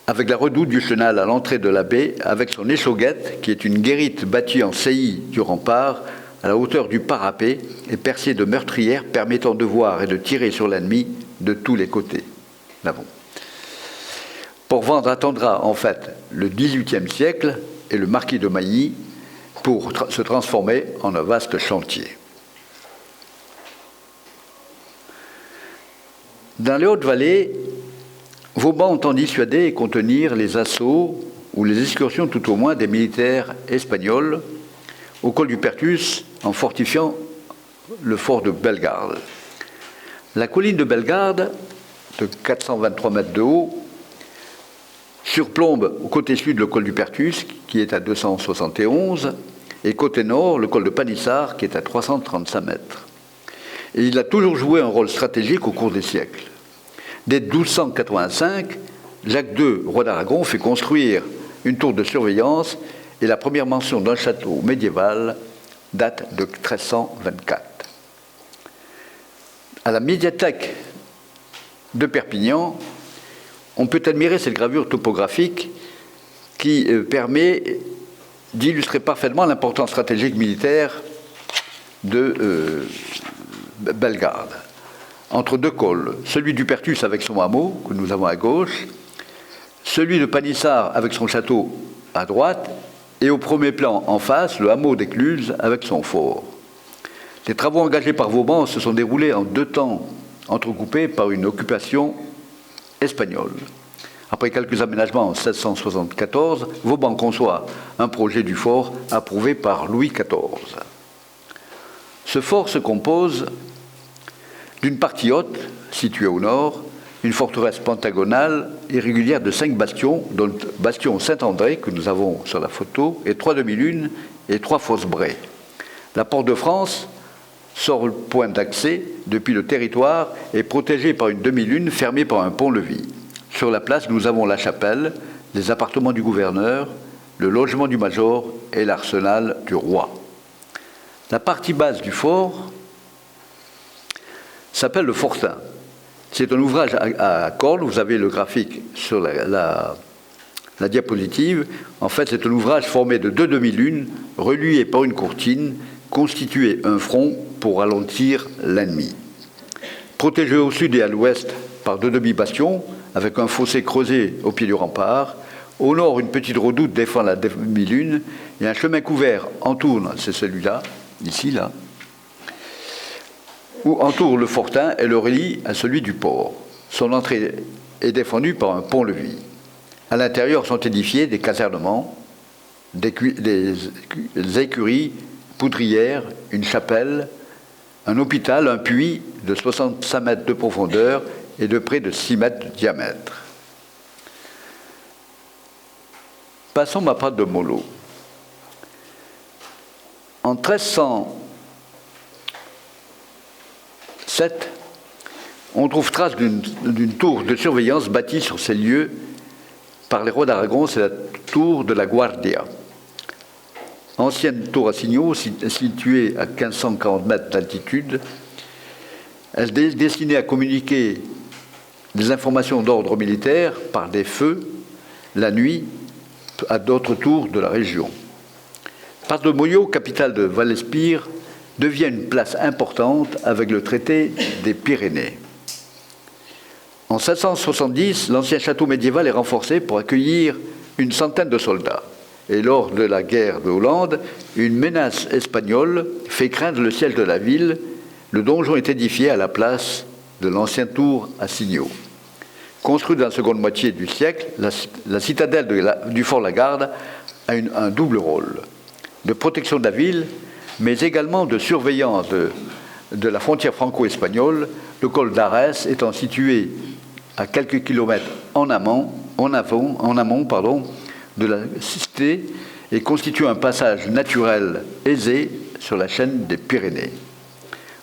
avec la redoute du chenal à l'entrée de la baie, avec son échauguette, qui est une guérite bâtie en saillie du rempart, à la hauteur du parapet et percée de meurtrières permettant de voir et de tirer sur l'ennemi de tous les côtés. Là-bas. Port-Vendre attendra en fait le XVIIIe siècle et le marquis de Mailly pour se transformer en un vaste chantier. Dans les Hautes-Vallées, Vauban entend dissuader et contenir les assauts ou les excursions tout au moins des militaires espagnols au col du Pertus en fortifiant le fort de Bellegarde. La colline de Bellegarde, de 423 mètres de haut, surplombe au côté sud le col du Pertus, qui est à 271, et côté nord le col de Panissard, qui est à 335 mètres. Et il a toujours joué un rôle stratégique au cours des siècles. Dès 1285, Jacques II, roi d'Aragon, fait construire une tour de surveillance et la première mention d'un château médiéval date de 1324. À la médiathèque de Perpignan, on peut admirer cette gravure topographique qui permet d'illustrer parfaitement l'importance stratégique militaire de Bellegarde. Entre deux cols, celui du Pertus avec son hameau, que nous avons à gauche, celui de Panissard avec son château à droite, et au premier plan en face, le hameau d'Écluse avec son fort. Les travaux engagés par Vauban se sont déroulés en 2 temps entrecoupés par une occupation espagnole. Après quelques aménagements en 1674, Vauban conçoit un projet du fort approuvé par Louis XIV. Ce fort se compose d'une partie haute, située au nord, une forteresse pentagonale irrégulière de 5 bastions, dont le bastion Saint-André, que nous avons sur la photo, et 3 demi-lunes et 3 fausses braies. La porte de France sort le point d'accès depuis le territoire et protégée par une demi-lune fermée par un pont-levis. Sur la place, nous avons la chapelle, les appartements du gouverneur, le logement du major et l'arsenal du roi. La partie basse du fort s'appelle le Fortin. C'est un ouvrage à cordes, vous avez le graphique sur la diapositive. En fait, c'est un ouvrage formé de 2 demi-lunes, reliées par une courtine, constitué un front pour ralentir l'ennemi. Protégé au sud et à l'ouest par 2 demi-bastions, avec un fossé creusé au pied du rempart. Au nord, une petite redoute défend la demi-lune, et un chemin couvert entoure, c'est celui-là, ici, là, où entoure le fortin et le relie à celui du port. Son entrée est défendue par un pont-levis. À l'intérieur sont édifiés des casernements, des écuries, poudrières, une chapelle, un hôpital, un puits de 65 mètres de profondeur et de près de 6 mètres de diamètre. Passons ma part de mollo. En 1307, on trouve trace d'une tour de surveillance bâtie sur ces lieux par les rois d'Aragon, c'est la tour de la Guardia. Ancienne tour à signaux, située à 1540 mètres d'altitude, elle est destinée à communiquer des informations d'ordre militaire par des feux la nuit à d'autres tours de la région. Parle-de-Moyo, capitale de Val-Espire, devient une place importante avec le traité des Pyrénées. En 770, l'ancien château médiéval est renforcé pour accueillir une centaine de soldats. Et lors de la guerre de Hollande, une menace espagnole fait craindre le siège de la ville. Le donjon est édifié à la place de l'ancien tour à signaux. Construite dans la seconde moitié du siècle, la citadelle du fort Lagarde a un double rôle, de protection de la ville, mais également de surveillance de la frontière franco-espagnole, le col d'Arès étant situé à quelques kilomètres en amont de la cité et constitue un passage naturel aisé sur la chaîne des Pyrénées.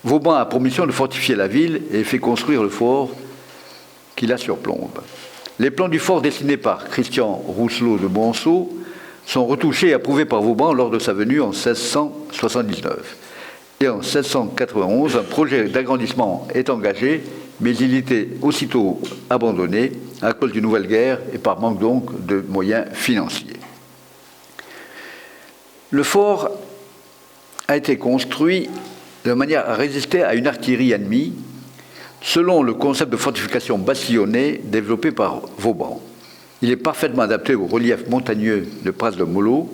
Vauban a pour mission de fortifier la ville et fait construire le fort qui la surplombe. Les plans du fort dessinés par Christian Rousselot de Monceau sont retouchés et approuvés par Vauban lors de sa venue en 1679. Et en 1691, un projet d'agrandissement est engagé, mais il était aussitôt abandonné à cause d'une nouvelle guerre et par manque donc de moyens financiers. Le fort a été construit de manière à résister à une artillerie ennemie selon le concept de fortification bastillonnée développé par Vauban. Il est parfaitement adapté au relief montagneux de Pras-de-Mollo,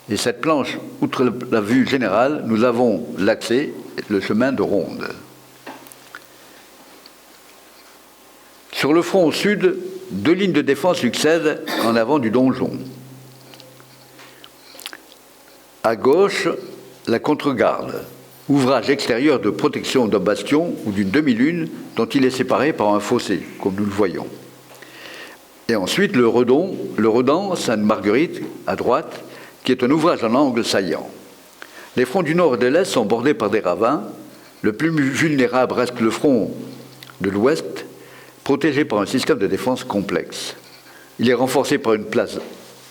et cette planche, outre la vue générale, nous avons l'accès, le chemin de ronde. Sur le front au sud, 2 lignes de défense succèdent en avant du donjon. À gauche, la contre-garde, ouvrage extérieur de protection d'un bastion ou d'une demi-lune dont il est séparé par un fossé, comme nous le voyons. Et ensuite, le redans Sainte-Marguerite, à droite, qui est un ouvrage en angle saillant. Les fronts du nord et de l'est sont bordés par des ravins. Le plus vulnérable reste le front de l'Ouest, protégé par un système de défense complexe. Il est renforcé par une place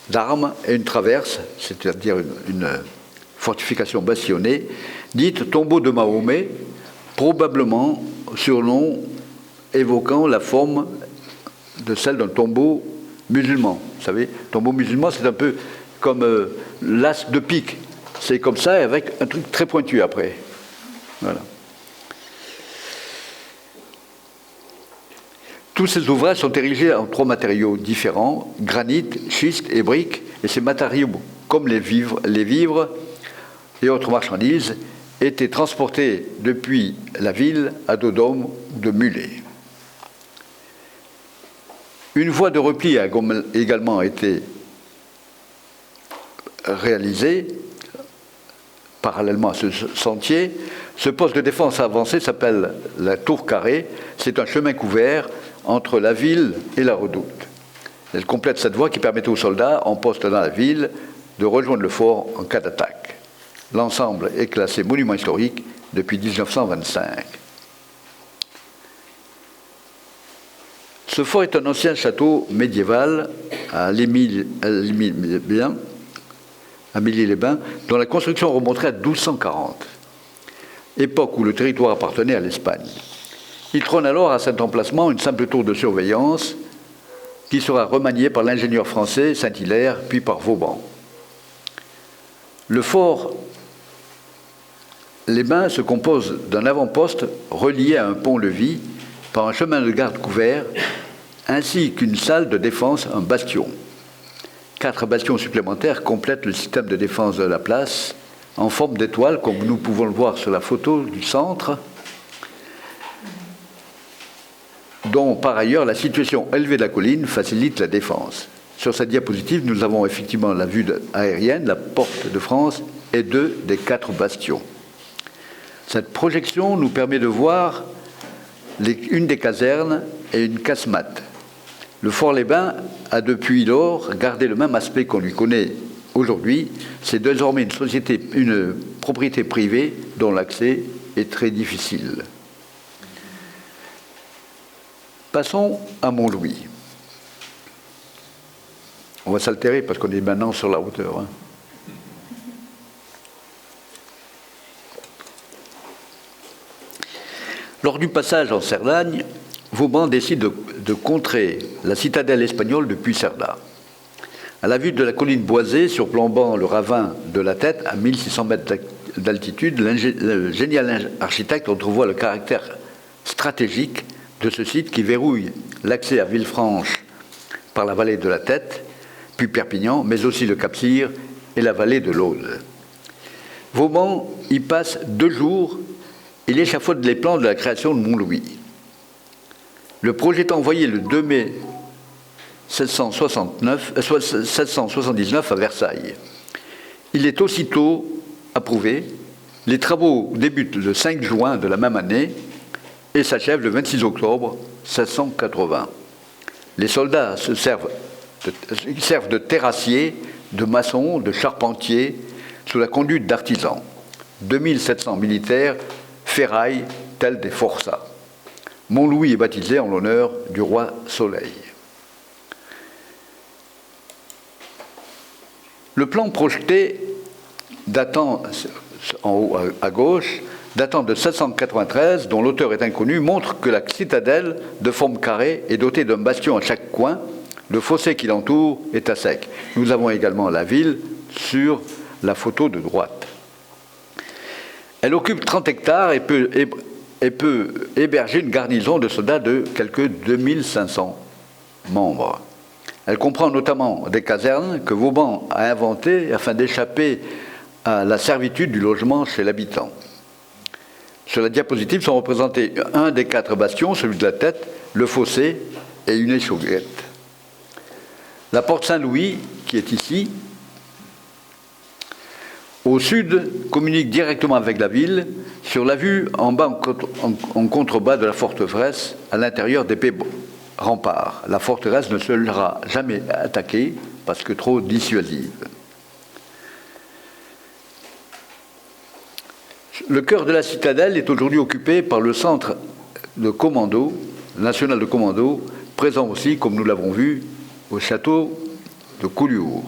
d'armes et une traverse, c'est-à-dire une fortification bastonnée, dite tombeau de Mahomet, probablement surnom évoquant la forme de celle d'un tombeau musulman. Vous savez, tombeau musulman, c'est un peu comme l'as de pique. C'est comme ça, avec un truc très pointu après. Voilà. Tous ces ouvrages sont érigés en 3 matériaux différents, granit, schiste et brique, et ces matériaux, comme les vivres et autres marchandises, étaient transportés depuis la ville à dos d'hommes ou de mulets. Une voie de repli a également été réalisée parallèlement à ce sentier. Ce poste de défense avancé s'appelle la Tour Carrée. C'est un chemin couvert entre la ville et la redoute. Elle complète cette voie qui permettait aux soldats en poste dans la ville de rejoindre le fort en cas d'attaque. L'ensemble est classé monument historique depuis 1925. Ce fort est un ancien château médiéval à Amélie-les-Bains, dont la construction remonterait à 1240, époque où le territoire appartenait à l'Espagne. Il trône alors à cet emplacement une simple tour de surveillance qui sera remaniée par l'ingénieur français Saint-Hilaire, puis par Vauban. Le fort Les Bains se compose d'un avant-poste relié à un pont-levis par un chemin de garde couvert, ainsi qu'une salle de défense, un bastion. 4 bastions supplémentaires complètent le système de défense de la place, en forme d'étoile, comme nous pouvons le voir sur la photo du centre, dont par ailleurs la situation élevée de la colline facilite la défense. Sur cette diapositive, nous avons effectivement la vue aérienne, la porte de France et 2 des 4 bastions. Cette projection nous permet de voir une des casernes et une casemate. Le fort Les Bains a depuis lors gardé le même aspect qu'on lui connaît aujourd'hui. C'est désormais une propriété privée dont l'accès est très difficile. Passons à Montlouis. On va s'altérer parce qu'on est maintenant sur la hauteur. Lors du passage en Cerdagne, Vauban décide de contrer la citadelle espagnole depuis Cerdà. À la vue de la colline boisée surplombant le ravin de la Tête, à 1600 mètres d'altitude, le génial architecte entrevoit le caractère stratégique de ce site qui verrouille l'accès à Villefranche par la vallée de la Tête, puis Perpignan, mais aussi le Cap-Cyr et la vallée de l'Aude. Vauban y passe 2 jours. Il échafaude les plans de la création de Montlouis. Le projet est envoyé le 2 mai 779 à Versailles. Il est aussitôt approuvé. Les travaux débutent le 5 juin de la même année et s'achèvent le 26 octobre 780. Les soldats servent de terrassiers, de maçons, de charpentiers, sous la conduite d'artisans. 2700 militaires ferraille tels des forçats. Montlouis est baptisé en l'honneur du roi Soleil. Le plan projeté, datant en haut à gauche, datant de 793, dont l'auteur est inconnu, montre que la citadelle, de forme carrée, est dotée d'un bastion à chaque coin. Le fossé qui l'entoure est à sec. Nous avons également la ville sur la photo de droite. Elle occupe 30 hectares et peut héberger une garnison de soldats de quelque 2500 membres. Elle comprend notamment des casernes que Vauban a inventées afin d'échapper à la servitude du logement chez l'habitant. Sur la diapositive sont représentés un des 4 bastions, celui de la Tête, le fossé et une échauguette. La porte Saint-Louis, qui est ici, au sud, communique directement avec la ville, sur la vue en bas en contrebas de la forteresse, à l'intérieur d'épais remparts. La forteresse ne sera jamais attaquée parce que trop dissuasive. Le cœur de la citadelle est aujourd'hui occupé par le centre de commando, national de commando, présent aussi, comme nous l'avons vu, au château de Collioure.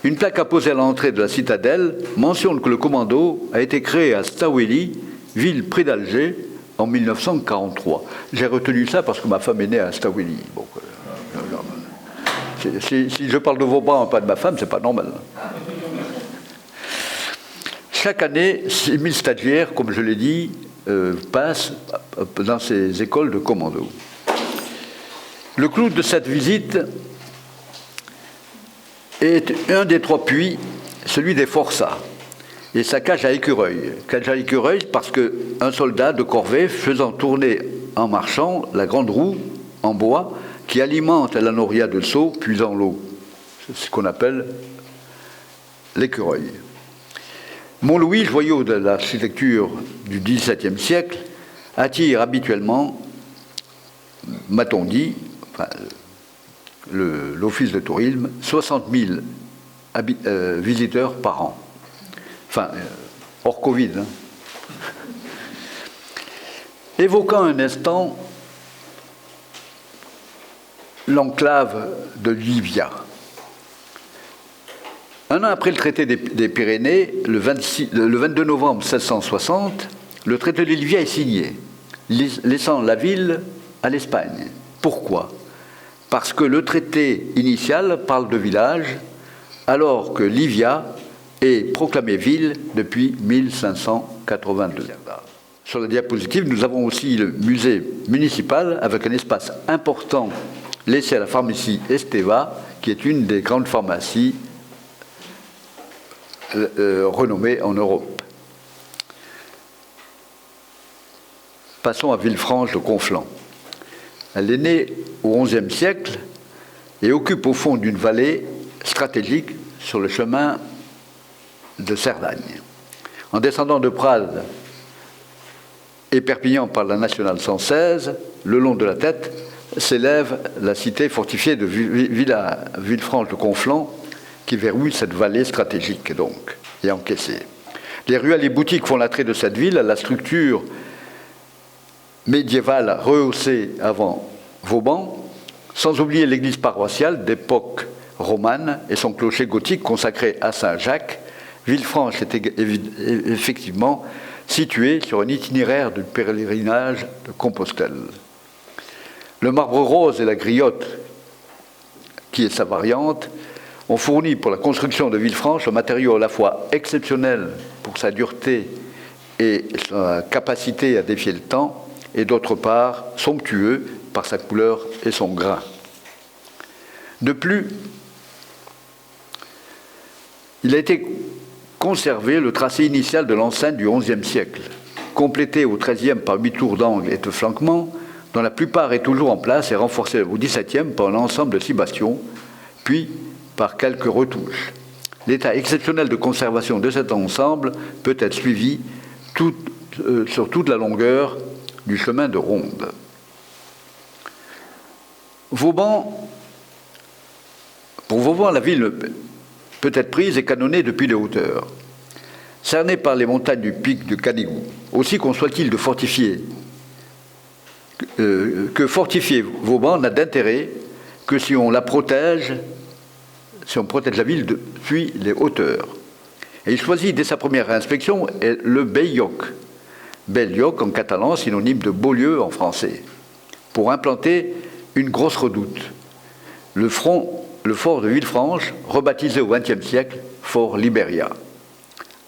Une plaque apposée à l'entrée de la citadelle mentionne que le commando a été créé à Staweli, ville près d'Alger, en 1943. J'ai retenu ça parce que ma femme est née à Staweli. Bon, si je parle de Vauban et pas de ma femme, c'est pas normal. Chaque année, 6000 stagiaires, comme je l'ai dit, passent dans ces écoles de commando. Le clou de cette visite est un des 3 puits, celui des forçats, et sa cage à écureuil. Cage à écureuil parce qu'un soldat de corvée faisant tourner en marchant la grande roue en bois qui alimente la noria de seau puisant l'eau. C'est ce qu'on appelle l'écureuil. Montlouis, joyau de l'architecture du XVIIe siècle, attire habituellement, m'a-t-on dit, l'office de tourisme, 60 000 visiteurs par an. Enfin, hors Covid. Hein. Évoquant un instant l'enclave de Livia. Un an après le traité des Pyrénées, le 22 novembre 1660, le traité de Livia est signé, laissant la ville à l'Espagne. Pourquoi ? Parce que le traité initial parle de village, alors que Livia est proclamée ville depuis 1582. Sur la diapositive, nous avons aussi le musée municipal avec un espace important laissé à la pharmacie Esteva, qui est une des grandes pharmacies renommée en Europe. Passons à Villefranche de Conflans. Elle est née au XIe siècle et occupe au fond d'une vallée stratégique sur le chemin de Cerdagne. En descendant de Prades et Perpignan par la nationale 116, le long de la tête s'élève la cité fortifiée de Villefranche de Conflans, qui verrouille cette vallée stratégique donc, et encaissée. Les ruelles et boutiques font l'attrait de cette ville, à la structure médiévale rehaussée avant Vauban, sans oublier l'église paroissiale d'époque romane et son clocher gothique consacré à Saint-Jacques. Villefranche est effectivement située sur un itinéraire de pèlerinage de Compostelle. Le marbre rose et la griotte, qui est sa variante, ont fourni pour la construction de Villefranche un matériau à la fois exceptionnel pour sa dureté et sa capacité à défier le temps, et d'autre part somptueux par sa couleur et son grain. De plus, il a été conservé le tracé initial de l'enceinte du XIe siècle, complété au XIIIe par 8 tours d'angle et de flanquement, dont la plupart est toujours en place et renforcé au XVIIe par un ensemble de 6 bastions, puis par quelques retouches. L'état exceptionnel de conservation de cet ensemble peut être suivi sur toute la longueur du chemin de ronde. Vauban, pour Vauban, la ville peut être prise et canonnée depuis les hauteurs, cernée par les montagnes du pic de Canigou. Aussi conçoit-il de fortifier, que fortifier Vauban n'a d'intérêt que si on la protège, si on protège la ville depuis les hauteurs. Et il choisit dès sa première inspection le Bell-lloc. Bell-lloc en catalan, synonyme de beau lieu en français, pour implanter une grosse redoute. Le fort de Villefranche, rebaptisé au XXe siècle Fort Liberia,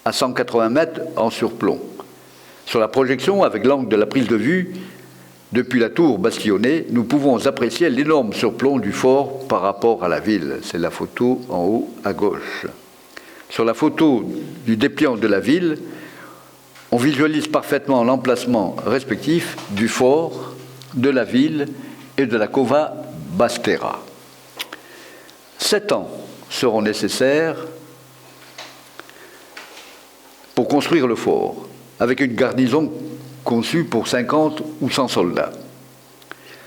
à 180 mètres en surplomb. Sur la projection, avec l'angle de la prise de vue, depuis la tour bastillonnée, nous pouvons apprécier l'énorme surplomb du fort par rapport à la ville. C'est la photo en haut à gauche. Sur la photo du dépliant de la ville, on visualise parfaitement l'emplacement respectif du fort, de la ville et de la cova Bastera. 7 ans seront nécessaires pour construire le fort, avec une garnison conçue pour 50 ou 100 soldats.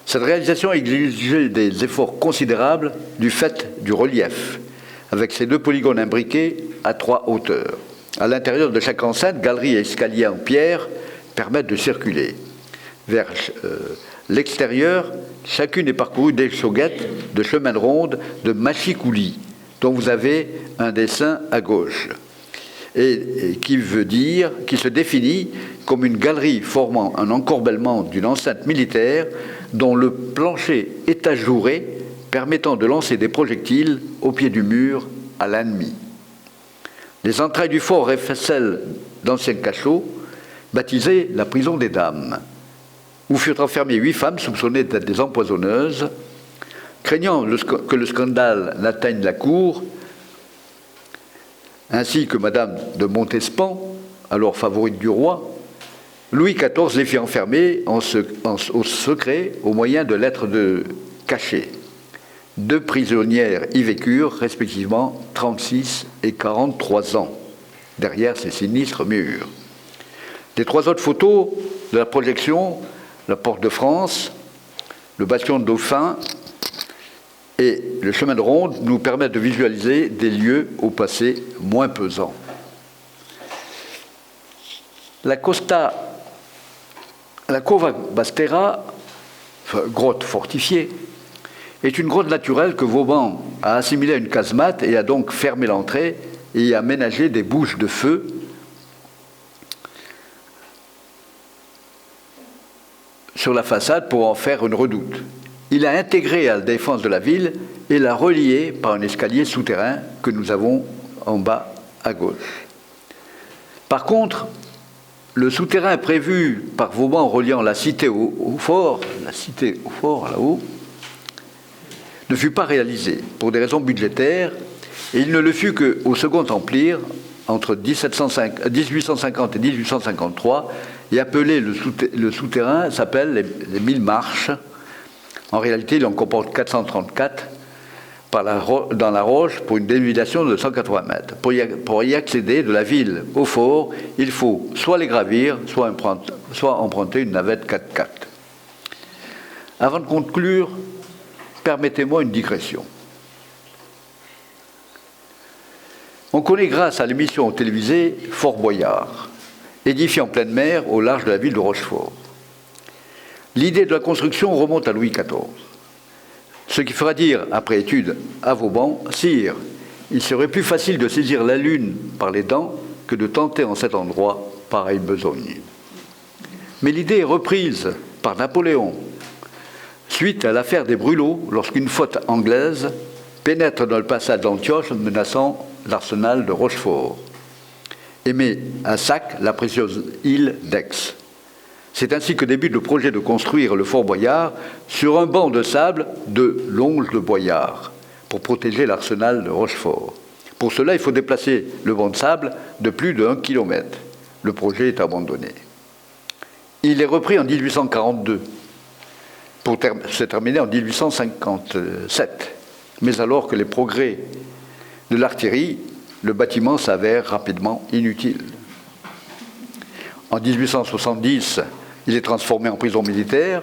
Cette réalisation exigeait des efforts considérables du fait du relief, avec ses 2 polygones imbriqués à 3 hauteurs. À l'intérieur de chaque enceinte, galeries et escaliers en pierre permettent de circuler. Vers l'extérieur, chacune est parcourue d'exoguettes, de chemins de ronde, de machicoulis, dont vous avez un dessin à gauche, et qui se définit comme une galerie formant un encorbellement d'une enceinte militaire dont le plancher est ajouré, permettant de lancer des projectiles au pied du mur à l'ennemi. Les entrailles du fort révèlent celles d'anciens cachots, baptisés la prison des dames, où furent enfermées 8 femmes soupçonnées d'être des empoisonneuses. Craignant que le scandale n'atteigne la cour, ainsi que Madame de Montespan, alors favorite du roi, Louis XIV les fit enfermer au secret au moyen de lettres de cachet. 2 prisonnières y vécurent, respectivement 36 et 43 ans, derrière ces sinistres murs. Les 3 autres photos de la projection, la Porte de France, le bastion de Dauphin et le chemin de ronde, nous permettent de visualiser des lieux au passé moins pesants. La Cova Basterra, grotte fortifiée, est une grotte naturelle que Vauban a assimilée à une casemate et a donc fermé l'entrée et y a aménagé des bouches de feu sur la façade pour en faire une redoute. Il a intégré à la défense de la ville et l'a relié par un escalier souterrain que nous avons en bas à gauche. Par contre, le souterrain prévu par Vauban reliant la cité au fort là-haut, ne fut pas réalisé pour des raisons budgétaires et il ne le fut qu'au Second Empire, entre 1850 et 1853, et appelé le souterrain s'appelle les 1000 marches. En réalité, il en comporte 434 dans la roche pour une dénudation de 180 mètres. Pour y accéder de la ville au fort, il faut soit les gravir, soit emprunter une navette 4x4. Avant de conclure, permettez-moi une digression. On connaît grâce à l'émission télévisée Fort Boyard, édifié en pleine mer au large de la ville de Rochefort. L'idée de la construction remonte à Louis XIV. Ce qui fera dire, après étude à Vauban, « Sire, il serait plus facile de saisir la lune par les dents que de tenter en cet endroit pareille besogne. » Mais l'idée est reprise par Napoléon, suite à l'affaire des brûlots, lorsqu'une flotte anglaise pénètre dans le passage d'Antioche menaçant l'arsenal de Rochefort et met à sac la précieuse île d'Aix. C'est ainsi que débute le projet de construire le fort Boyard sur un banc de sable de Longe de Boyard pour protéger l'arsenal de Rochefort. Pour cela, il faut déplacer le banc de sable de plus de 1 km. Le projet est abandonné. Il est repris en 1842 pour se terminer en 1857. Mais alors que les progrès de l'artillerie, le bâtiment s'avère rapidement inutile. En 1870, il est transformé en prison militaire.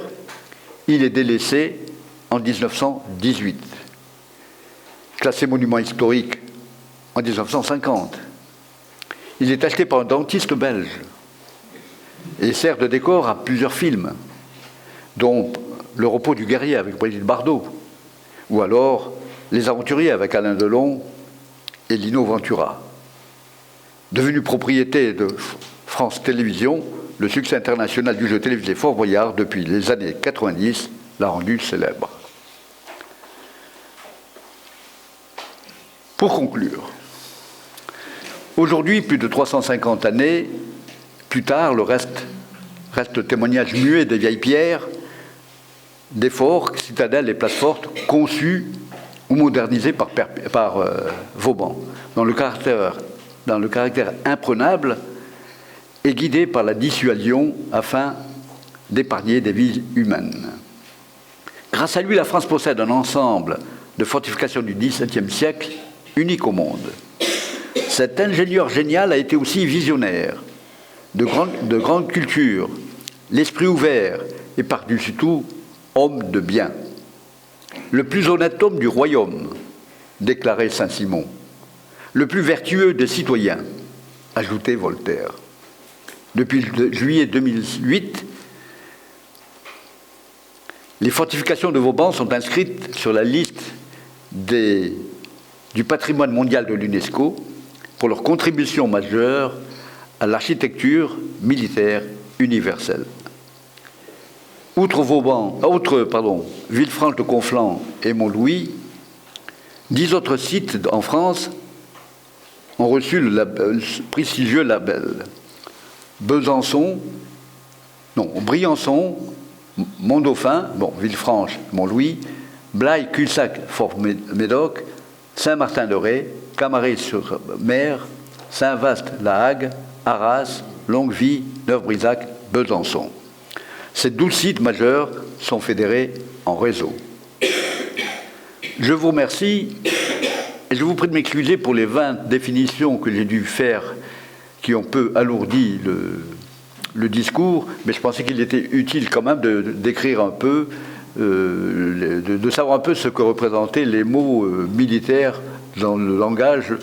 Il est délaissé en 1918. Classé monument historique en 1950. Il est acheté par un dentiste belge et sert de décor à plusieurs films, dont Le repos du guerrier avec Brigitte Bardot, ou alors Les aventuriers avec Alain Delon et Lino Ventura. Devenu propriété de France Télévisions, le succès international du jeu télévisé Fort Boyard depuis les années 90 l'a rendu célèbre. Pour conclure, aujourd'hui, plus de 350 années plus tard, le reste témoignage muet des vieilles pierres, des forts, citadelles et places fortes conçues ou modernisées par Vauban, dans le caractère imprenable et guidé par la dissuasion afin d'épargner des vies humaines. Grâce à lui, la France possède un ensemble de fortifications du XVIIe siècle unique au monde. Cet ingénieur génial a été aussi visionnaire, de grande culture, l'esprit ouvert et par-dessus tout, homme de bien. Le plus honnête homme du royaume, déclarait Saint-Simon, le plus vertueux des citoyens, ajoutait Voltaire. Depuis juillet 2008, les fortifications de Vauban sont inscrites sur la liste du patrimoine mondial de l'UNESCO pour leur contribution majeure à l'architecture militaire universelle. Outre Villefranche de Conflans et Montlouis, 10 autres sites en France ont reçu le prestigieux label. Briançon, Mont-Dauphin, Villefranche, Montlouis, Blaye, Cul-de-Sac, Fort-Médoc, Saint-Martin-de-Ré, Camaret-sur-Mer, Saint-Vaast-la Hague, Arras, Longueville, Neuf-Brisac, Besançon. Ces 12 sites majeurs sont fédérés en réseau. Je vous remercie et je vous prie de m'excuser pour les 20 définitions que j'ai dû faire qui ont peu alourdi le discours, mais je pensais qu'il était utile quand même d'écrire un peu, de savoir un peu ce que représentaient les mots militaires dans le langage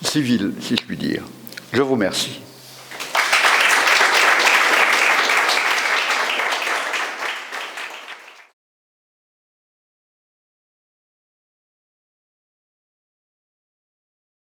civil, si je puis dire. Je vous remercie.